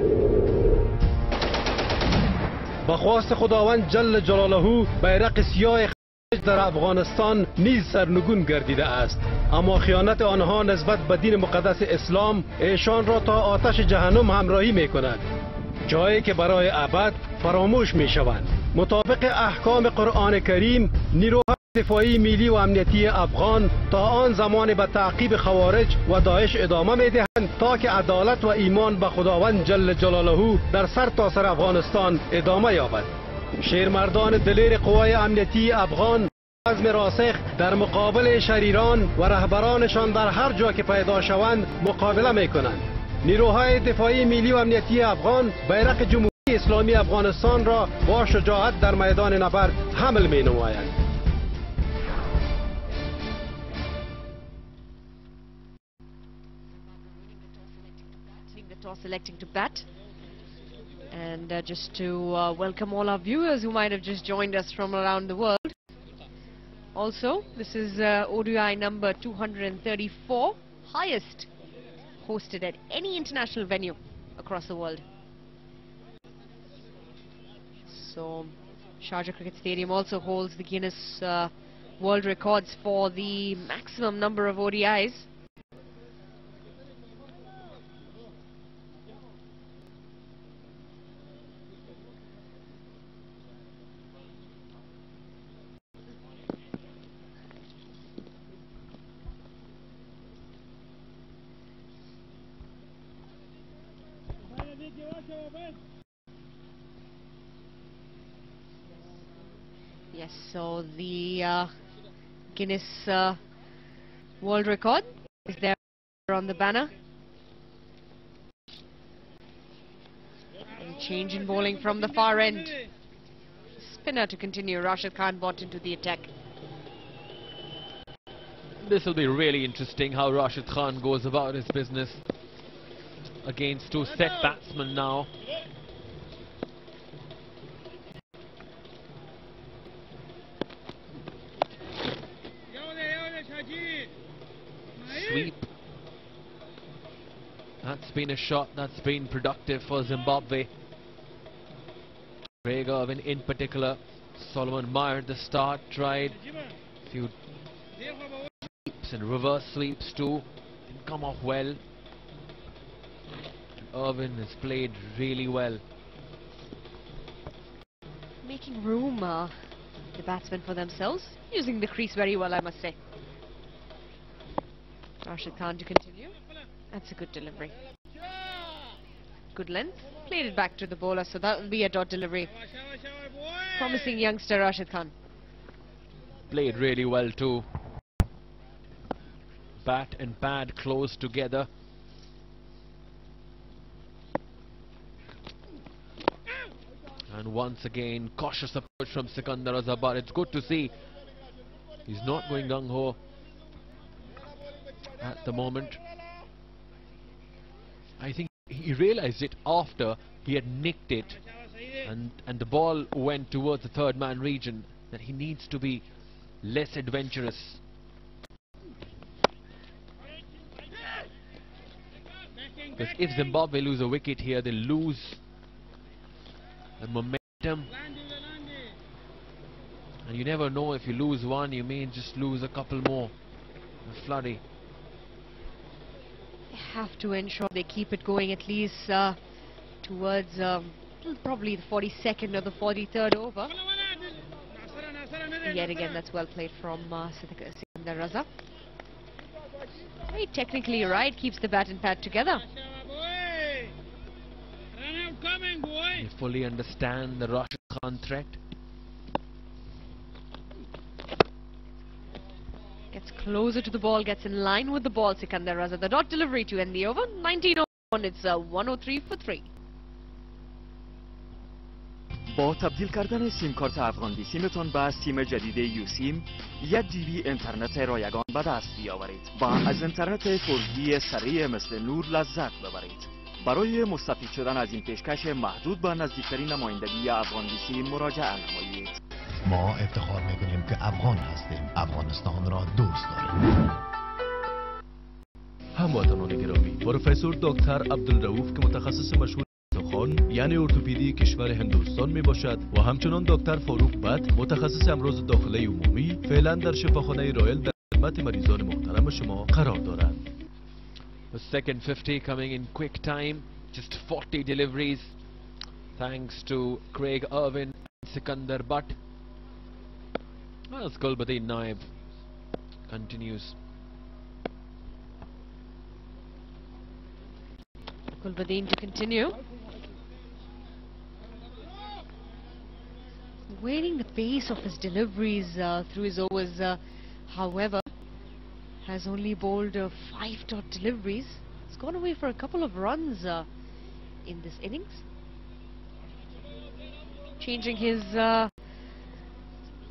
با خواست خداوند جل جلاله بیرق سیاه خوارج در افغانستان نیز سرنگون گردیده است، اما خیانت آنها نسبت به دین مقدس اسلام ایشان را تا آتش جهنم همراهی می کند، جایی که برای ابد فراموش می شوند. مطابق احکام قرآن کریم نیروهای دفاعی ملی و امنیتی افغان تا آن زمان به تعقیب خوارج و داعش ادامه می دهند تا که عدالت و ایمان به خداوند جل جلاله در سرتاسر افغانستان ادامه یابد. شیرمردان دلیر قوای امنیتی افغان عزم راسخ در مقابل شریران و رهبرانشان در هر جا که پیدا شوند مقابله می کنند. نیروهای دفاعی ملی و امنیتی افغان بیرق جمهوری اسلامی افغانستان را با شجاعت در میدان نبرد حمل می نمایند. Selecting to bat. And just to welcome all our viewers who might have just joined us from around the world. Also, this is ODI number 234, highest hosted at any international venue across the world. So, Sharjah Cricket Stadium also holds the Guinness World Records for the maximum number of ODIs. Yes, so the Guinness World Record is there on the banner. And change in bowling from the far end. Spinner to continue. Rashid Khan brought into the attack. This will be really interesting how Rashid Khan goes about his business against two set batsmen now. Sweep. That's been a shot that's been productive for Zimbabwe. Raghav in particular. Solomon Meyer at the start tried a few sweeps and reverse sweeps too. Didn't come off well. And Irvin has played really well. Making room, the batsmen, for themselves. Using the crease very well, I must say. Rashid Khan to continue. That's a good delivery. Good length. Played it back to the bowler, so that will be a dot delivery. Promising youngster Rashid Khan. Played really well too. Bat and pad close together. And once again, cautious approach from Sikandar Azhar. It's good to see he's not going gung-ho at the moment. I think he realized it after he had nicked it and the ball went towards the third man region, that he needs to be less adventurous. Because if Zimbabwe lose a wicket here, they lose the momentum, and you never know, if you lose one you may just lose a couple more. A flurry. They have to ensure they keep it going at least towards probably the 42nd or the 43rd over. Yet again, that's well played from Sikandar Raza. Very technically right, keeps the bat and pad together. They fully understand the Rashid Khan threat. Gets closer to the ball, gets in line with the ball. Sikandar Raza, the dot delivery to end the over. 19-01, it's 103 for 3. با تبدیل کردن سیم کارت افغان بی سیمتون به سیم جدید یو سیم 1 جی بی اینترنت رایگان به دست بیاورید و از اینترنت 4G سریع مثل نور لذت ببرید. برای مستفید شدن از این پیشکش محدود به نزدیکترین نمایندگی افغان بی سیم مراجعه نمایید. ما افتخار میکنیم که افغان هستیم. افغانستان را دوست داریم. هموطنان گرامی، پروفسور دکتر عبدالرؤوف که متخصص مشهور خان یعنی ارتوپدی کشور هندوستان می باشد و همچنان دکتر فاروق بت متخصص امراض داخلی عمومی فعلا در شفاخانه رایل در خدمت مریضان محترم شما قرار دارند. The second 50 coming in quick time, just 40 deliveries thanks to Craig Irwin and Sikandar Butt. Well, Gulbadin Naib continues. Gulbadin to continue. Waiting the pace of his deliveries through his overs, however, has only bowled 5 dot deliveries. He's gone away for a couple of runs in this innings. Changing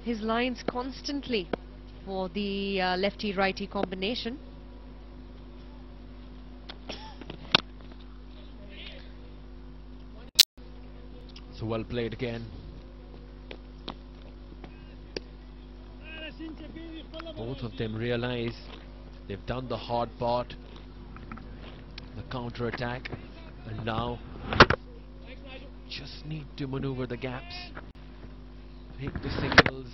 his lines constantly for the lefty-righty combination. So well played again. Both of them realize they've done the hard part, the counter-attack, and now just need to maneuver the gaps, pick the singles,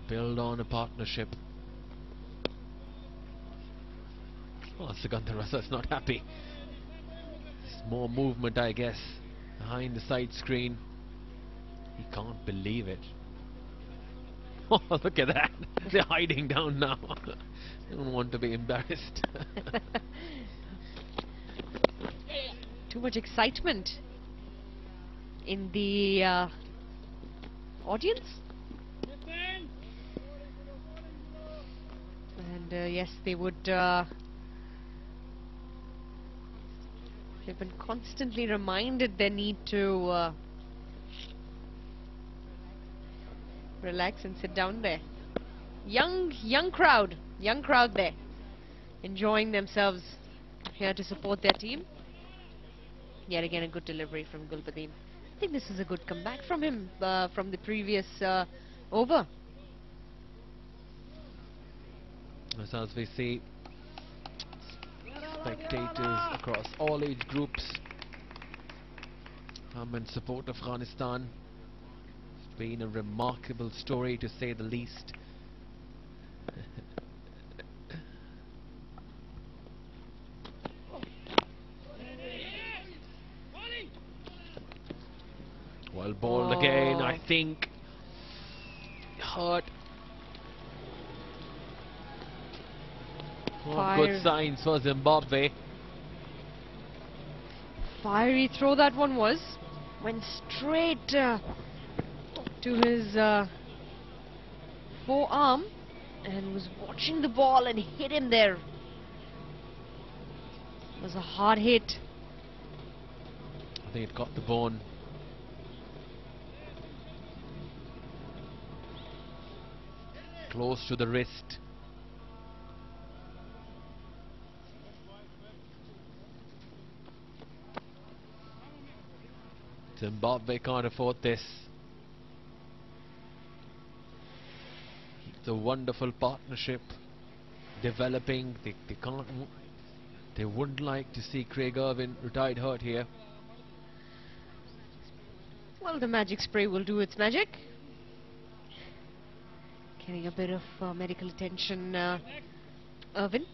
build on a partnership. Oh, Sikandar Raza is not happy. There's more movement, I guess, behind the side screen. He can't believe it. Oh, look at that. They're hiding down now. They don't want to be embarrassed. Too much excitement in the audience. And yes, they would... they've been constantly reminded they need to... relax and sit down there. Young crowd there, enjoying themselves here to support their team. Yet again a good delivery from Gulbadin. I think this is a good comeback from him from the previous over. As we see, spectators across all age groups come and support Afghanistan. Been a remarkable story to say the least. Well bowled again, I think. Hurt. Not good signs for Zimbabwe. Fiery throw that one was. Went straight to his forearm and was watching the ball and hit him there. It was a hard hit. I think it got the bone. Close to the wrist. Zimbabwe can't afford this. It's a wonderful partnership developing. They wouldn't like to see Craig Irwin retired hurt here. Well, the magic spray will do its magic. Getting a bit of medical attention, Irwin.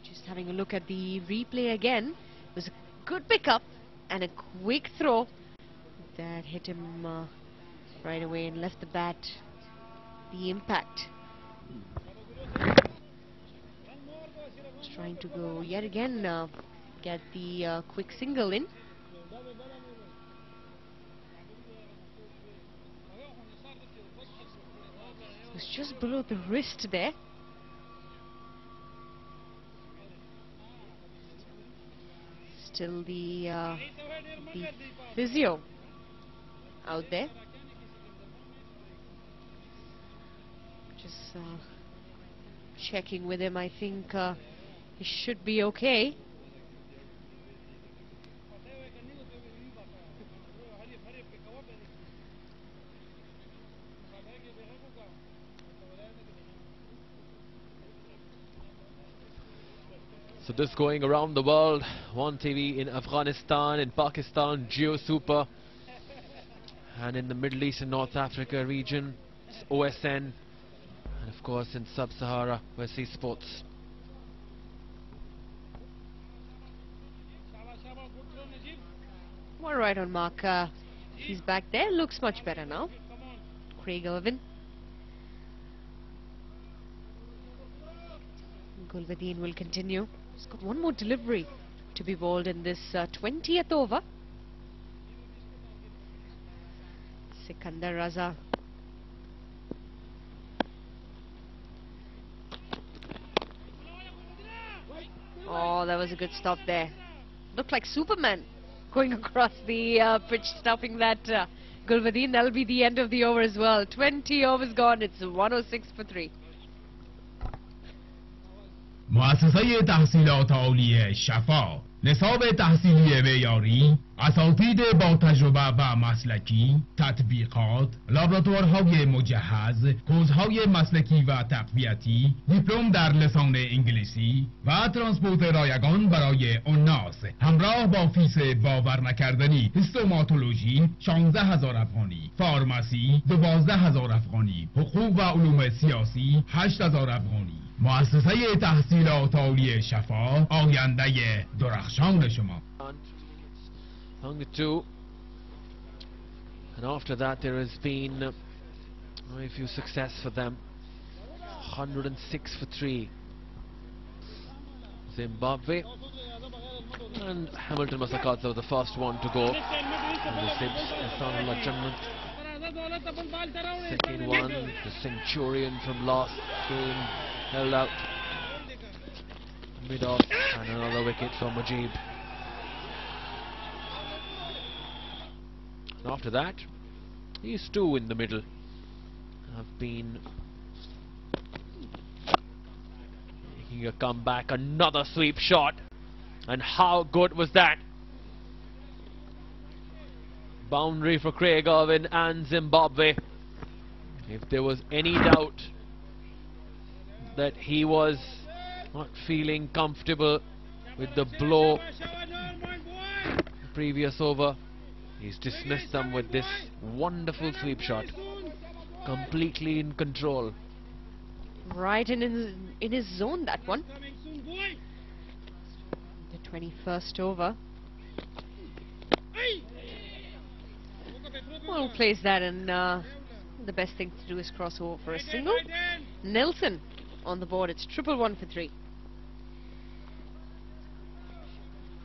Just having a look at the replay again. It was a good pickup and a quick throw that hit him right away and left the bat the impact. Just trying to go yet again, get the quick single in. It's just below the wrist there. Still the physio out there. Just checking with him. I think he should be okay. So this going around the world, One TV in Afghanistan, in Pakistan, Geo Super, and in the Middle East and North Africa region, it's OSN, and of course in Sub-Sahara, Wesley Sports. All right on mark. He's back there. Looks much better now. Craig Irvin. Gulbadin will continue. He's got one more delivery to be bowled in this 20th over. Sikandar Raza. Oh, that was a good stop there. Looked like Superman going across the pitch, stopping that Gulbadin. That'll be the end of the over as well. 20 overs gone. It's 106 for 3. مؤسسه تحصیلات عالی شفا نصاب تحصیلی معیاری اساتید با تجربه و مسلکی تطبیقات لابراتوارهای مجهز کورسهای مسلکی و تقویتی دیپلم در لسان انگلیسی و ترانسپورت رایگان برای الناس همراه با فیس باور نکردنی هیستوماتولوژی 16000 افغانی فارماسی 12000 افغانی حقوق و علوم سیاسی 8000 افغانی مؤسسه تحصیلات عالی شفا آینده درخشان شما. Hung to 2, and after that there has been very few success for them. 106 for 3. Zimbabwe, and Hamilton Masakadze was the first one to go. And the Sibs, Ehsanullah Jannat. Second one, the Centurion from last game, held out mid-off, and another wicket for Mujib. And after that, these two in the middle have been making a comeback. Another sweep shot, and how good was that? Boundary for Craig Irvin and Zimbabwe. If there was any doubt that he was not feeling comfortable with the blow the previous over, he's dismissed them with this wonderful sweep shot. Completely in control. Right in his zone, that one. The 21st over. Well, plays that, and the best thing to do is cross over for a single. Nelson on the board. It's 111 for 3.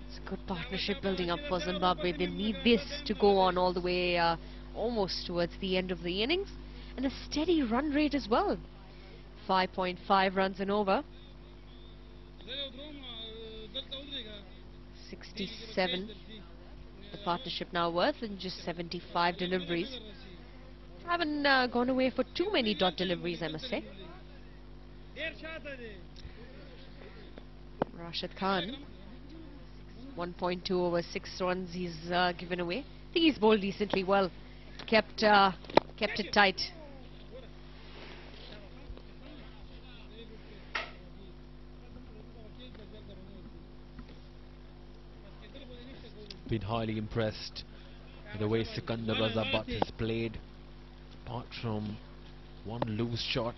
It's a good partnership building up for Zimbabwe. They need this to go on all the way almost towards the end of the innings, and a steady run rate as well. 5.5 runs and over. 67 the partnership now worth, and just 75 deliveries. Haven't gone away for too many dot deliveries, I must say. Rashid Khan, 1.2 over 6 runs he's given away. I think he's bowled decently well. Kept it tight. Been highly impressed with the way Sikandar Raza Butt has played. Apart from one loose shot,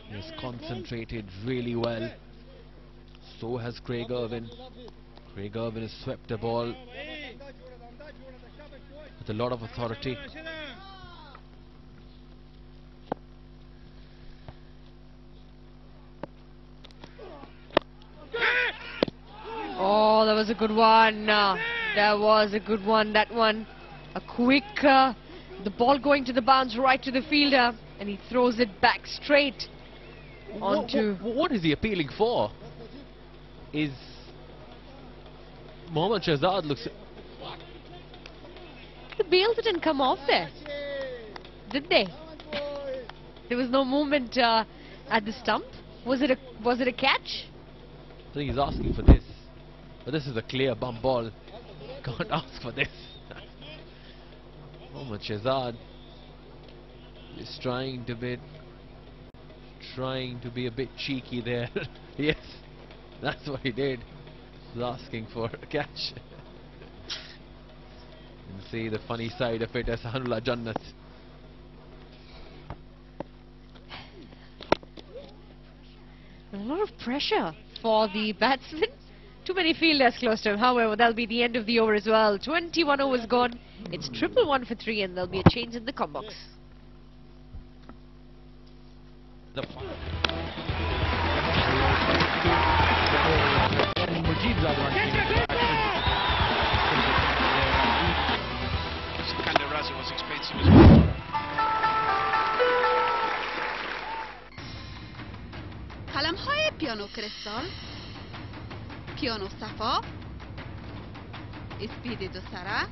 he has concentrated really well. So has Craig Irvin. Craig Irvin has swept the ball with a lot of authority. was a good one. That was a good one. That one, a quick, the ball going to the bounce right to the fielder, and he throws it back straight onto. What is he appealing for? Is Mohammad Shahzad looks. The bail didn't come off there, did they? There was no movement at the stump. Was it a catch? I think he's asking for this, but this is a clear bump ball. Can't ask for this. Mohammad Shahzad is trying to be a bit cheeky there. Yes, that's what he did. He's asking for a catch. And see the funny side of it as Hanullah Jannat. A lot of pressure for the batsman. Too many fielders close to him. However, that'll be the end of the over as well. 21 overs gone. It's 1-1 for 3, and there'll be a change in the com box. Was expensive as well. قلم‌های پیانو کریستال، پیانو صفا، اسپید دو سره،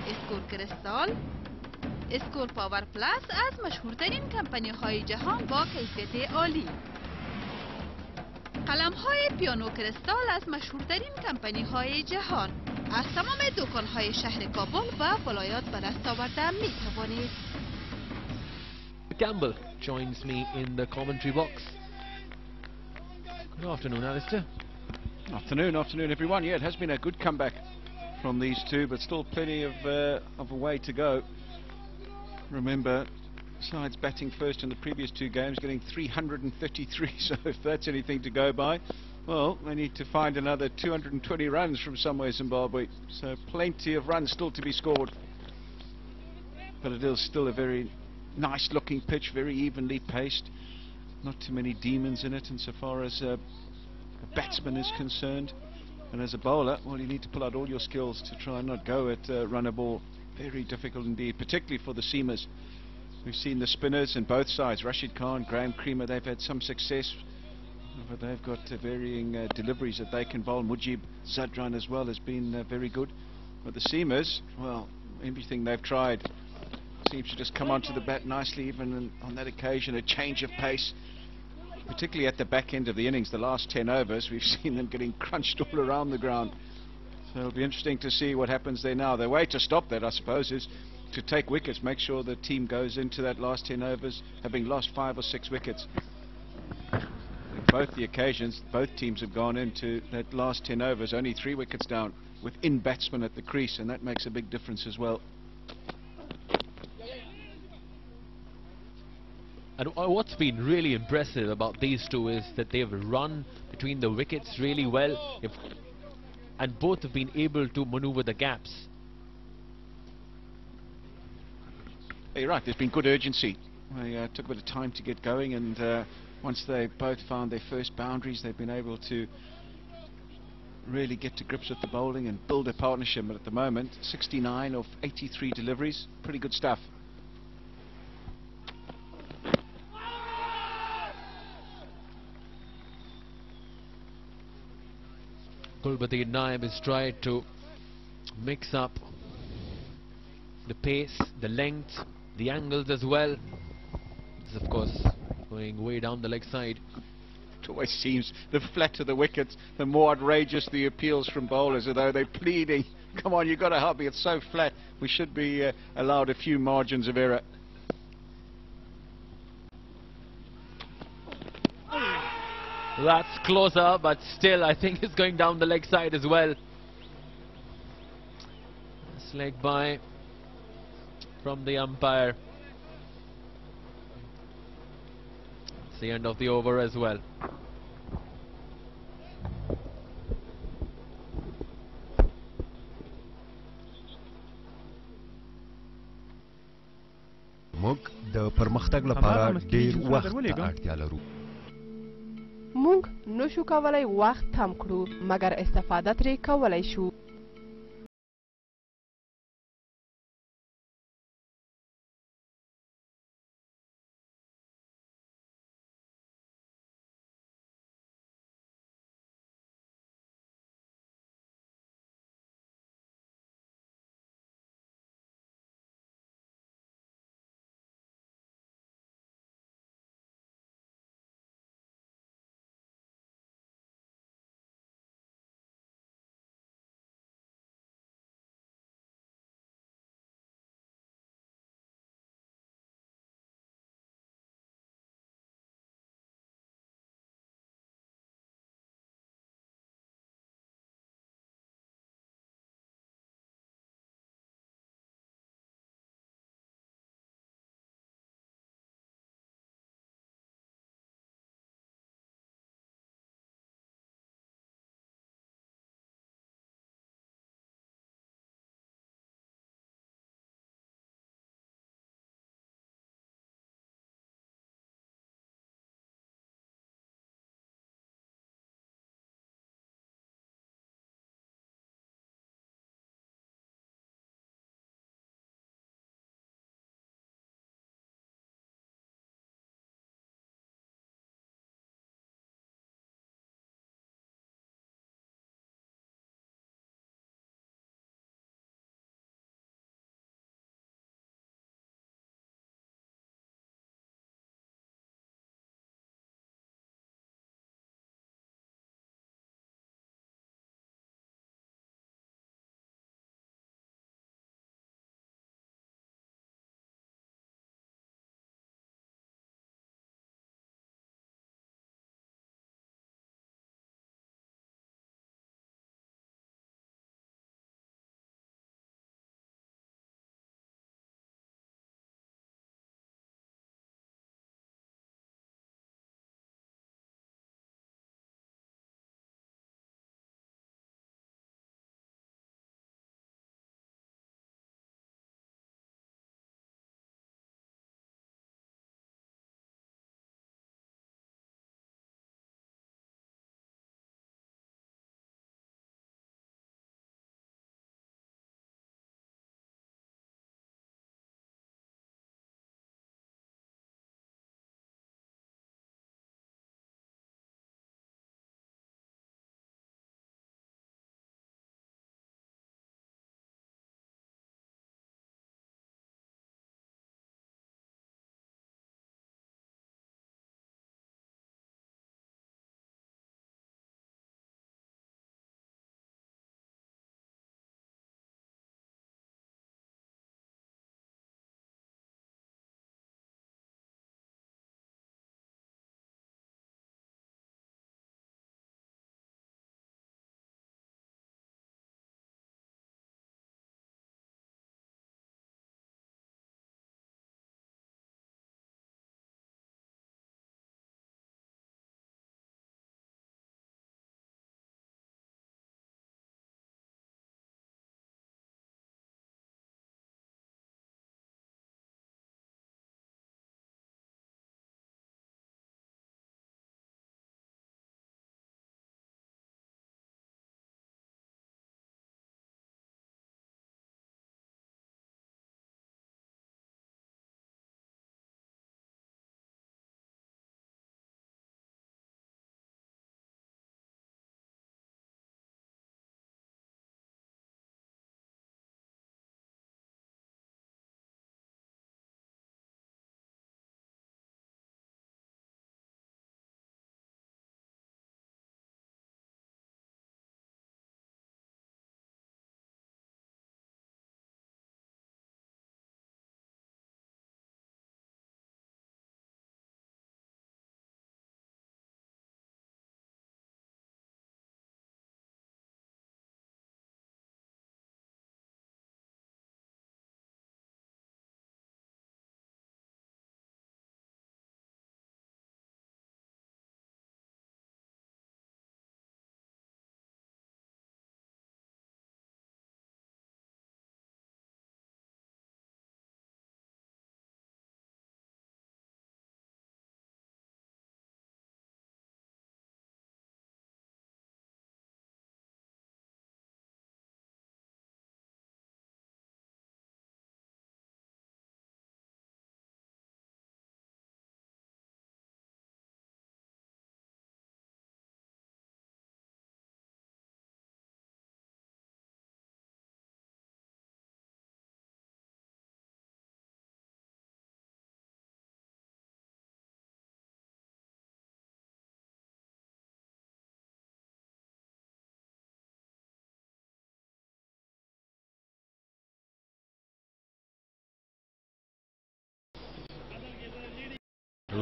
اسکور کریستال، اسکور پاور پلاس از مشهورترین کمپانی‌های جهان با کیفیت عالی. قلم‌های پیانو کریستال از مشهورترین کمپانی‌های جهان از تمام دکان‌های شهر کابل و ولایات به دست آورده می‌توانید. Campbell joins me in the commentary box. Good afternoon, Alistair. Afternoon, everyone. Yeah, it has been a good comeback from these two, but still plenty of a way to go. Remember, sides batting first in the previous two games, getting 333. So if that's anything to go by, well, they need to find another 220 runs from somewhere, Zimbabwe. So plenty of runs still to be scored. But it is still a very nice looking pitch, very evenly paced. Not too many demons in it insofar as a batsman is concerned. And as a bowler, well, you need to pull out all your skills to try and not go at run a ball. Very difficult indeed, particularly for the seamers. We've seen the spinners on both sides, Rashid Khan, Graham Creamer, they've had some success. But they've got varying deliveries that they can bowl. Mujib Zadran as well has been very good. But the seamers, well, everything they've tried seems to just come onto the bat nicely, even on that occasion, a change of pace. Particularly at the back end of the innings, the last 10 overs, we've seen them getting crunched all around the ground. So it'll be interesting to see what happens there now. The way to stop that, I suppose, is to take wickets, make sure the team goes into that last 10 overs having lost 5 or 6 wickets. Both the occasions, both teams have gone into that last 10 overs, only 3 wickets down, with in-batsmen at the crease, and that makes a big difference as well. And what's been really impressive about these two is that they've run between the wickets really well, and both have been able to maneuver the gaps. You're right, there's been good urgency. They took a bit of time to get going, and once they both found their first boundaries, they've been able to really get to grips with the bowling and build a partnership. But at the moment, 69 of 83 deliveries, pretty good stuff. Gulbadin Naim has tried to mix up the pace, the length, the angles as well. This, of course, going way down the leg side. It always seems the flatter the wickets, the more outrageous the appeals from bowlers, although they're pleading, come on, you've got to help me, it's so flat. We should be allowed a few margins of error. That's closer, but still I think it's going down the leg side as well. Nice leg by from the umpire. It's the end of the over as well. موږ د پرمختګ لپاره ډیر وخت ته اړتیا لرو. مونږ نشو کولای وخت تم کړو مګر استفاده ترې کولای شو.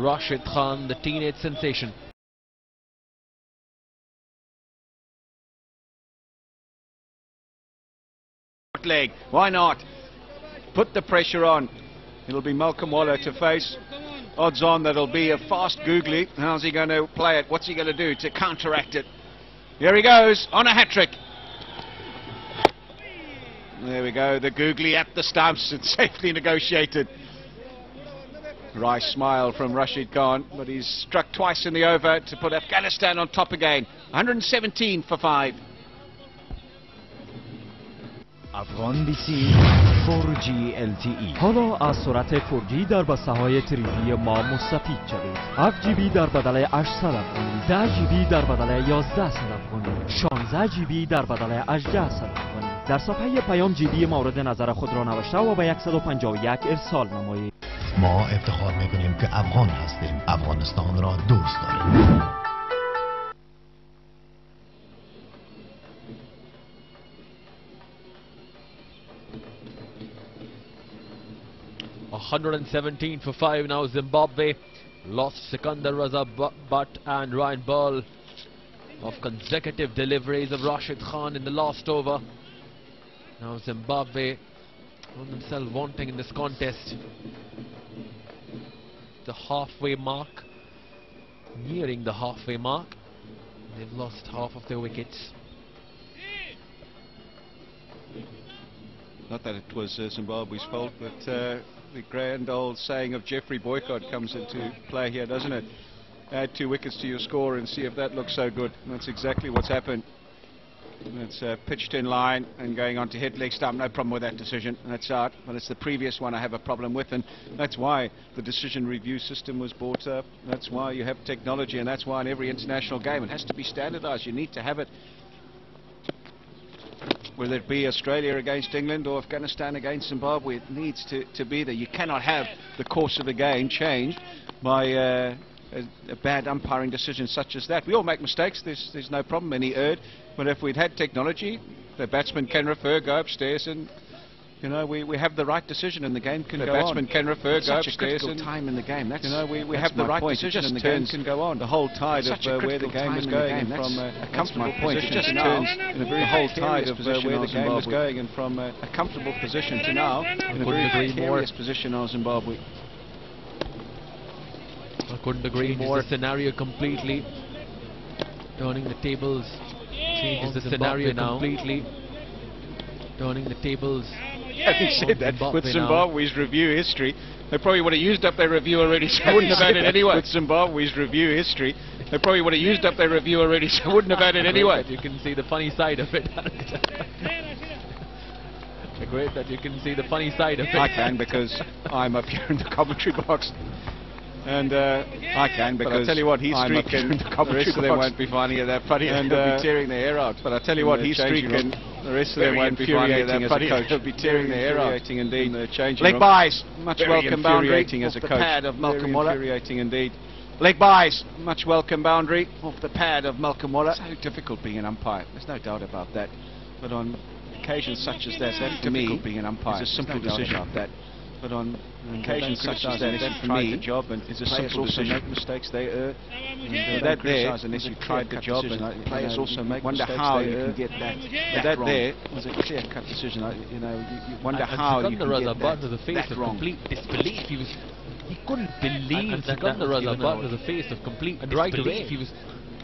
Rashid Khan, the teenage sensation. Leg, why not? Put the pressure on. It'll be Malcolm Waller to face. Odds on that it'll be a fast googly. How's he going to play it? What's he going to do to counteract it? Here he goes on a hat-trick. There we go, the googly at the stumps and safely negotiated. Wry smile from Rashid Khan, but he's struck twice in the over to put Afghanistan on top again. 117 for 5. افغان بیسی 4G LTE. حالا از سرعت 4G در بسته‌های تریجی ما مستفید شوید. 7GB در بدل 800 افغانی، 10GB در بدل 1100 افغانی، 16GB در بدل 1800 افغانی. در صفحه پیام جیبی مورد نظر خود را نوشته و به 151 ارسال نمایید. ما افتخار میکنیم که افغان هستیم. افغانستان را دوست داریم. 117 for 5 now. Zimbabwe lost Sikandar Raza Butt and Ryan Ball of consecutive deliveries of Rashid Khan in the last over. Now Zimbabwe found themselves wanting in this contest. The halfway mark, nearing the halfway mark. They've lost half of their wickets. Not that it was Zimbabwe's fault, but the grand old saying of Jeffrey Boycott comes into play here, doesn't it? Add 2 wickets to your score and see if that looks so good. And that's exactly what's happened. It's pitched in line and going on to hit leg stump. No problem with that decision. That's out. But it's the previous one I have a problem with, and that's why the decision review system was brought up. That's why you have technology, and that's why in every international game it has to be standardized. You need to have it. Whether it be Australia against England or Afghanistan against Zimbabwe, it needs to be there. You cannot have the course of the game changed by a bad umpiring decision such as that. We all make mistakes, there's no problem, any erred, but if we'd had technology, the batsman can refer, go upstairs, and you know, we have the right decision and the game can go on. The batsman can refer, go upstairs, such a critical time in the game. That's, you know, we have the right decision and the game can go on. The whole tide of where the game is going, from a comfortable position to now, in a very whole tide of where the game is going, and from a comfortable position to now, in a very precarious position on Zimbabwe. I couldn't agree more. The scenario completely turning the tables, changes the scenario now. Completely turning the tables. Having said that, with Zimbabwe's review history, they probably would have used up their review already, so wouldn't have had it anyway. With Zimbabwe's review history, they probably would have used up their review already, so wouldn't have had it anyway. You can see the funny side of it. Great that you can see the funny side of it. I can, because I'm up here in the commentary box. And I can, because I'll tell you what, he's streaking. The rest of them won't be finding it that funny, and they'll be tearing their hair out. But I'll tell you what, he's streaking. The rest of them won't be finding it that funny. They'll be tearing their hair out. Indeed. Leg byes, much welcome boundary off the pad of Malcolm Waller. Infuriating indeed. Leg byes, much welcome boundary off the pad of Malcolm Waller. So difficult being an umpire. There's no doubt about that. But on occasions such as that, for me, being an umpire, is a simple decision of that. But on occasions such as that, for me, the job and is a simple decision. Make mistakes, they err. That there, unless you tried the job, and players also make mistakes. Wonder how you can get that. That there was a clear-cut decision. You know, you wonder how you can get that wrong. Complete disbelief. He couldn't believe that that was a face of complete disbelief.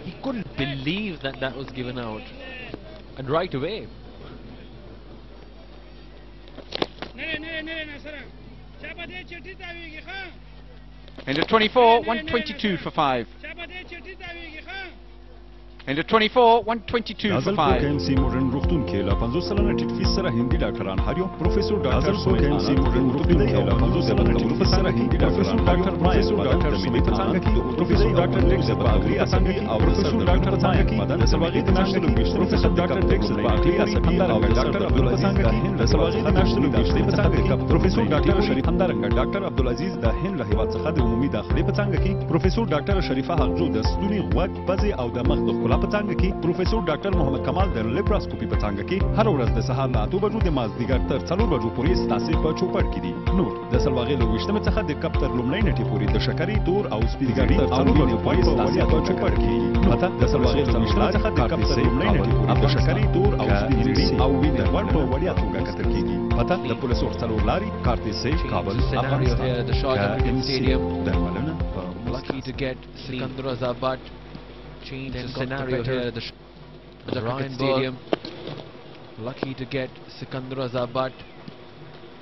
He couldn't believe that was given out, and right away. Into 24, 122 for 5. Into 24, 122 for 5. روغتون کې له 50 سلنه ټیټ فیس سره هندي ډاکټران هریو پروفیسور ډاکټر سوهیل روغتون کې له 50 سلنه ټیټ فیس سره هندي ډاکټران پروفیسور ډاکټر سمیت څنګه کې پروفیسور ډاکټر ټیکس باغلی اسانګي او پروفیسور ډاکټر څنګه کې مدن سواغي د ناشتلو کې پروفیسور ډاکټر ټیکس باغلی اسانګي او ډاکټر عبدالله څنګه کې هند سواغي د ناشتلو کې څنګه کې پروفیسور ډاکټر شریف همدارنګ ډاکټر عبدالعزيز د هند له هیواد څخه د عمومي داخلي په څنګه کې پروفیسور ډاکټر شریفه حقجو د ستوني غوږ پزې او د مخ د الله په څنګه کې پروفیسور ډاکټر محمد کمال د لیپراسکوپي په څنګه کې هر ورځ د سهار له 8 بجو د مازدیګر تر 4 بجو پورې ستاسو په چوپړ کې دي نور د سلواغې له وشتمه څخه د کپ تر لومړۍ نټې پورې د شکرې تور او سپیډګړي تر 4 بجو پورې ستاسو په چوپړ کې پته د سلواغې له وشتمه څخه د کپ تر لومړۍ نټې پورې د شکرې تور او سپیډګړي او وینډر ون په وړیا توګه کتل کېږي پته د پولیسو څلور لاري کارتي سي کابل افغانستان درملنه lucky to get Sikandarazabad change the scenario here at the Circket Stadium. Lucky to get Sikandarazabad,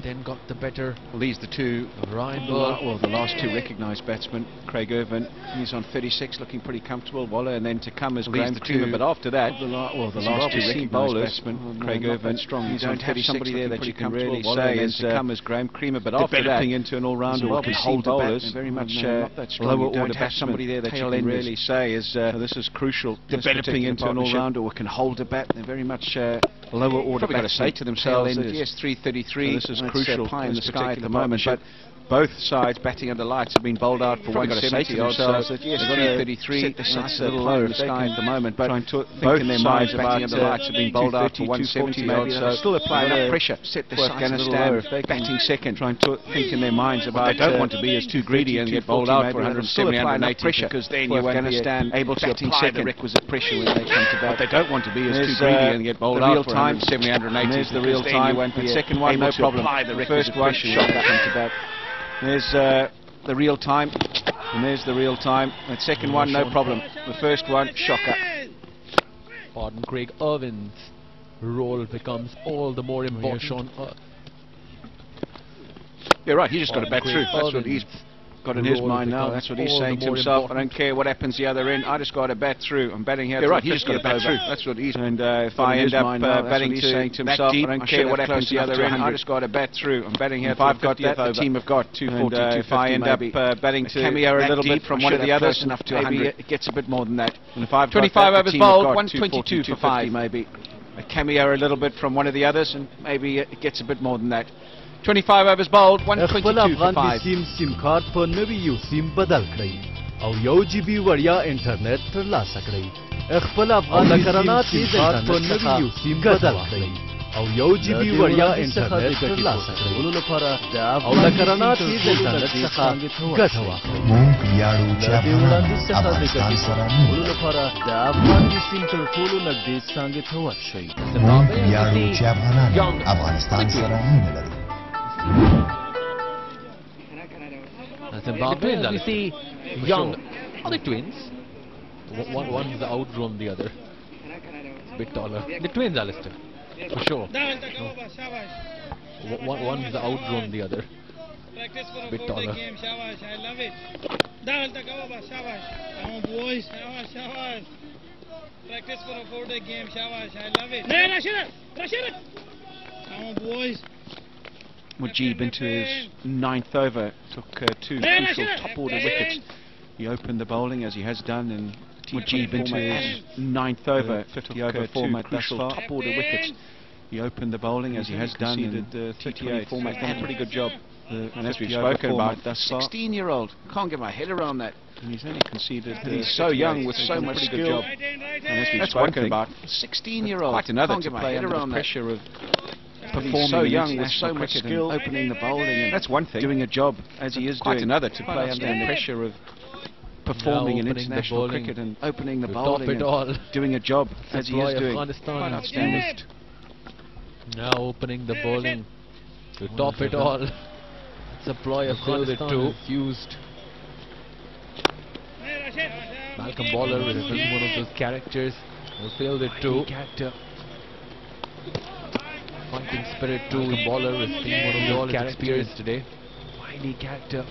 then got the better. Well, these the two. The last two recognised batsmen. Craig Irvin, he's on 36, looking pretty comfortable. Waller, and then to come as Graham Creamer. But after that, the last two recognised batsmen. Craig Irvin, he's on 36, somebody there that you can really say is to come as Graham Creamer. But after that, into an all-rounder who can hold bowlers. Very much lower order batsman. Somebody there that you can really say is this is crucial. Developing into an all-rounder who can hold a bat. They're very much lower order batsmen. Got to say to themselves, yes, 333. This is crucial pie in the sky at the moment, but both sides batting under lights have been bowled out for 170 odd, so yes, 333, that's a little low in the sky at the moment, but both sides batting under lights have been bowled out for 170 odd, so still apply enough pressure for Afghanistan batting second, trying to think in their minds about they don't want to be as too greedy and get bowled out for 170, 180 pressure, because then you Afghanistan able to apply the requisite pressure when they come to bat. They don't want to be as too greedy and get bowled out for 170, 180. There's the real time. The second one, no problem. The first one, shot that come to bat. There's the real time, and there's the real time. That second one, no problem. The first one, shocker. Pardon, Craig Irvin's role becomes all the more important. You're right, he just got to bat through. That's what he's got in his mind now. That's what he's saying to himself. I don't care what happens the other end. I just got to bat through. I'm batting here. You're right, he just got to bat through. That's what he's. And if I end up batting to himself, I don't care what happens the other end. I just got to bat through. I'm batting here. If I've got that, the team have got 240. If I end up batting to cameo a little bit from one of the others, enough to 100. It gets a bit more than that. And if I've 25 overs bowled, 122 for 5 maybe. A cameo a little bit from one of the others, and maybe it gets a bit more than that. 25 overs bowled, 122 for 5. سیم کارت په نوي یو سیم بدل کړئ او 1 جی بی وړیا انټرنیټ ترلاسه کړئ. خپل افغان سیم کارت په نوي یو سیم بدل کړئ او 1 جی بی وړیا انټرنیټ ترلاسه کړئ. او د کرنا تیز انټرنیټ څخه ګټه واخلئ. موږ ویاړو چې افغانستان سره مینه لري. د افغان سیم تر ټولو نږدې څنګه ته ورشئ. موږ ویاړو چې افغانان افغانستان سره مینه لري. Zimbabwe, we see young. Are they twins? One's outgrown the other. A bit taller. The twins, Alistair, for sure. One's outgrown the other. A bit taller. I love it. Come on, boys. Practice for a 4-day game. I love it. Come on, boys. Mujib into his 9th over, took two crucial top order wickets. He opened the bowling as he has done, and Mujib into his 9th over, 50 over format, crucial top order wickets. He opened the bowling as he has done in the T20 format, done a pretty good job. And as we've spoken about, the 16-year-old, can't get my head around that. And he's only conceded, he's so young with so much skill. And as we've spoken about, 16-year-old, quite another to play under the pressure of performing so young with so much skill, opening the bowling, and that's one thing. Doing a job as he is doing. Quite another to play under the pressure of performing in international cricket and opening the bowling and doing a job as he is doing. Quite outstanding. Now opening the bowling to top it all. It's a ploy of Afghanistan used. Malcolm Bowler is one of those characters who failed it too. Fighting spirit too. Bowler is being one of those characters today. Wily character.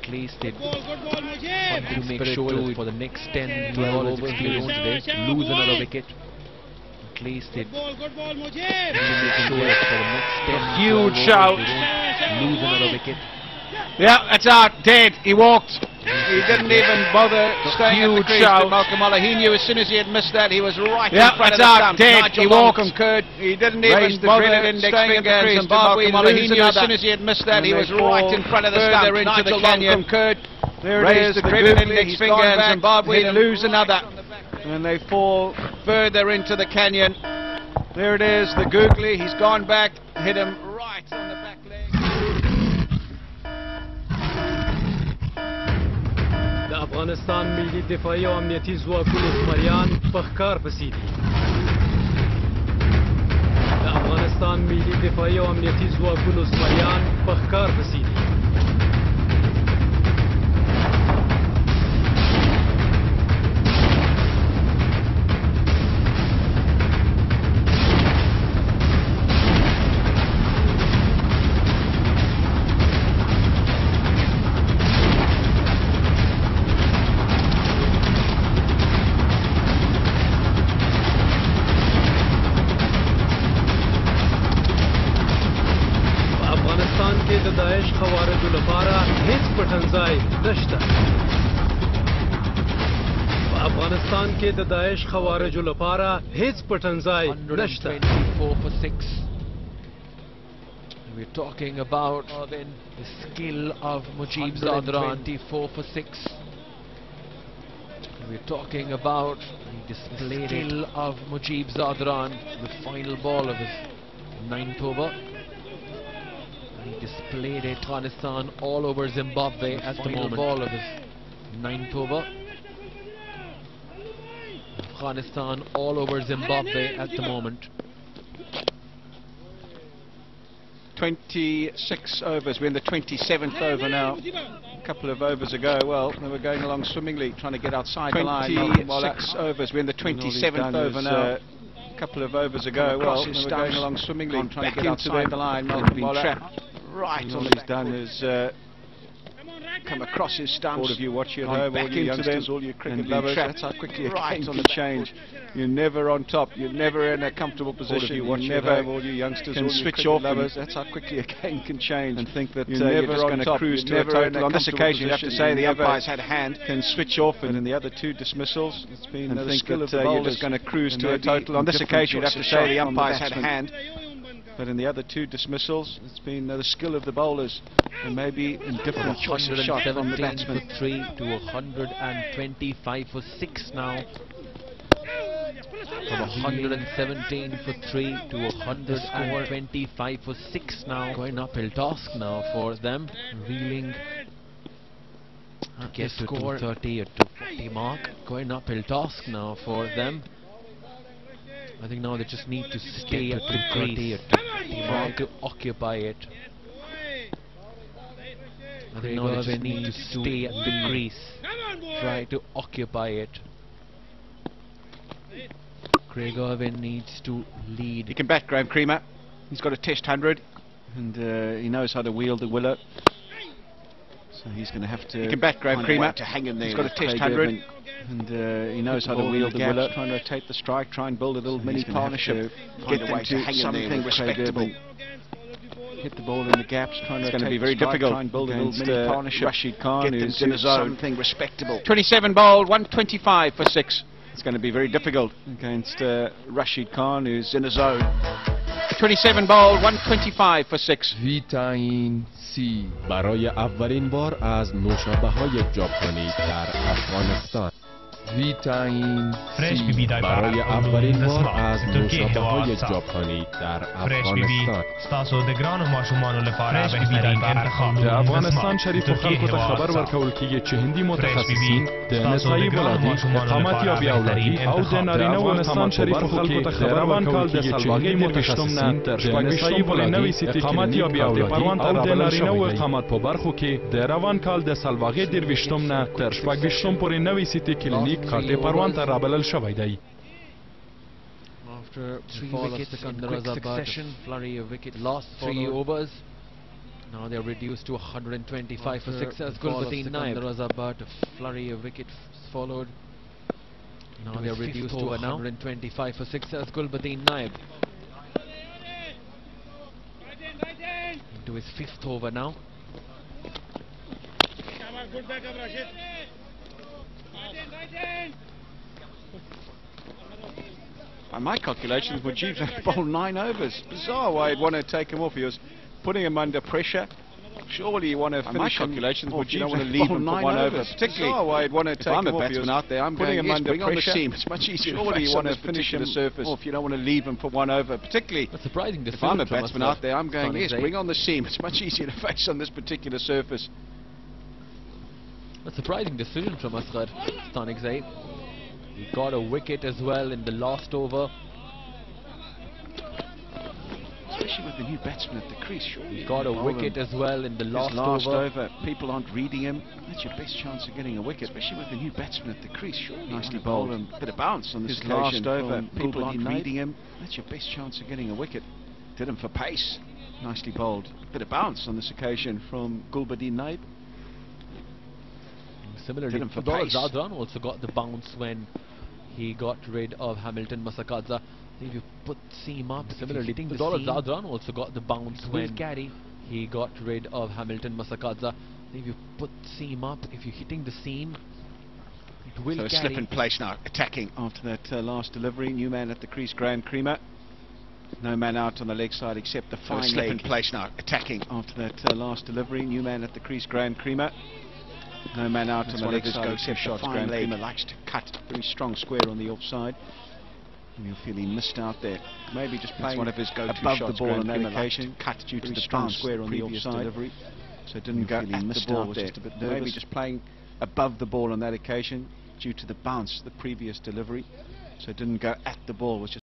At least they want to make sure for the next 10, 12 overs today. Lose another wicket. At least they want to make sure for the next 10, huge shout. Lose another wicket. Yeah, that's out. Dead. He walked. He didn't even bother staying at the crease to Malcolm Bowler. He knew as soon as he had missed that, he was right in front of the stump. Dead. He walked. He didn't even bother staying at the crease to Malcolm Bowler. He knew as soon as he had missed that, he was right in front of the stump. Into the canyon. There it is, the grid index finger, and Zimbabwe lose another. And they fall further into the canyon. There it is, the googly. He's gone back, hit him right on the back leg. د افغانستان ملي دفاعي او امنیتي ځواکونو زمریان په ښکار پسې دي. د افغانستان ملي دفاعي او امنیتي ځواکونو زمریان په ښکار پسې دي. افغانستان کې د داعش خوارجو لپاره هیڅ پټنځای نشته. 124 for 6. We're talking about the skill of Mujib Zadran. 24 for 6. We're talking about the skill of Mujib Zadran, the final ball of his 9th over. He displayed it. Afghanistan all over Zimbabwe at the moment. Ball of his 9th over. Afghanistan all over Zimbabwe at the moment. 26 overs. We're in the 27th over now. A couple of overs ago, well, they were going along swimmingly, trying to get outside the line. 26 overs. We're in the 27th over now. A couple of overs ago, well, they were going along swimmingly, trying to get outside the line. Been trapped right on the done is come across his stumps. All of you watching at home, all you youngsters, all you cricket lovers, that's how quickly a game can change. You're never on top, you're never in a comfortable position. All of you never, all you youngsters, can switch off lovers, that's how quickly a game can change. And think that you're never going to cruise to a total. On this occasion, you have to say the umpires had a hand, can switch off, and in the other two dismissals, it's been the skill of the bowlers. You're just going to cruise to a total. On this occasion, you have to say the umpires had a hand. But in the other two dismissals, it's been the skill of the bowlers, and maybe in different choice of shot from the batsmen. 3 to 125 for 6 now. From 117 for 3 to 125 for 6 now. Going uphill task now for them. Reeling. Get to 230 or 240 mark. Going uphill task now for them. I think now they just need to stay at the crease, try to occupy it. I think now they just need to stay at the crease, try to occupy it. Craig Irwin needs to lead. He can bat, Graham Creamer. He's got a test 100, and he knows how to wield the willow. So he's going to have to. He can bat, Graham Creamer. To hang in there. He's got a test 100. And he knows how to wield the willow, trying to rotate the strike, try and build a little mini partnership, get them to something respectable. Hit the ball in the gaps, trying to. It's going to be very difficult. Try and build a little mini partnership. Rashid Khan is in a zone. Something respectable. 27 bowled, 125 for 6. It's going to be very difficult against Rashid Khan, who's in a zone. 27 bowled, 125 for 6. ویتامین C برای اولین بار از نوشابه‌های ژاپنی در افغانستان. ویتامین C برای اولین بار از نوشابه‌های ژاپنی در افغانستان. ستاسو د ګرانو ماشومانو لپاره بهترین انتخاب. د افغانستان شریفو خلکو ته خبر ورکول کیږي چې هندي متخصصین د نسایي ولادي اقامت یابي اولادي او د نارینه و افغانستان شریفو خلکو ته خبر ورکول کیږي چې هندي متخصصین تر شپږ ولادي اقامت یابي اولادي او د نارینه و اقامت په برخو کې د روان کال د سلواغې دیرويشتم نه تر شپږ پورې نوې سیټي کلینیک خاطر پروان ته رابلل شوی دی. After 3 wickets in quick succession, flurry of wicket lost 3 overs. Now they're reduced to 125 for 6 as Gulbateen Naib. A flurry of wickets followed. Now they're reduced to 125 for 6 as Gulbateen Naib. Into his 5th over now. Good backup, Rashid. By my calculations, Mujib's bowled 9 overs. Bizarre why he'd want to take him off. He was putting him under pressure, Surely you want to finish. My calculations would you don't want to leave leave him for one over, particularly. I'd want to take him off. Batsman out there, I'm putting him under pressure. On the seam. It's much easier. Surely you want to finish him surface. If you don't want to leave him for one over, particularly. That's surprising. If I'm a batsman out there, I'm going yes, bring on the seam. It's much easier to face on this particular surface. A surprising decision from Asghar Stanikzai. He got a wicket as well in the last over. Especially with the new batsman at the crease, surely. He got a wicket as well in the last over. People aren't reading him. That's your best chance of getting a wicket. Especially with the new batsman at the crease, surely. Nicely bowled. Bit of bounce on this last over. People aren't reading him. That's your best chance of getting a wicket. Did him for pace. Nicely bowled. Bit of bounce on this occasion from Gulbadin Naib. Similarly, Abdullah Zadran also got the bounce when he got rid of Hamilton Masakadza. If you put seam up, similarly, Abdullah Zadran also got the bounce when he got rid of Hamilton Masakadza. If you put seam up, if you're hitting the seam, it will carry. So a slip in place now, attacking after that last delivery. New man at the crease, Graham Creamer. No man out on the leg side except the fine slip in place now, attacking after that last delivery. New man at the crease, Graham Creamer. No man out on the leg side except the fine leg. Creamer likes to cut very strong square on the offside. And you'll feel he missed out there. Maybe just playing one of his go-to above shots, the ball on that occasion. Cut due to the strong square on the offside. Delivery. So it didn't go at the ball, was just a bit nervous. Maybe just playing above the ball on that occasion due to the bounce, the previous delivery. So it didn't go at the ball, was just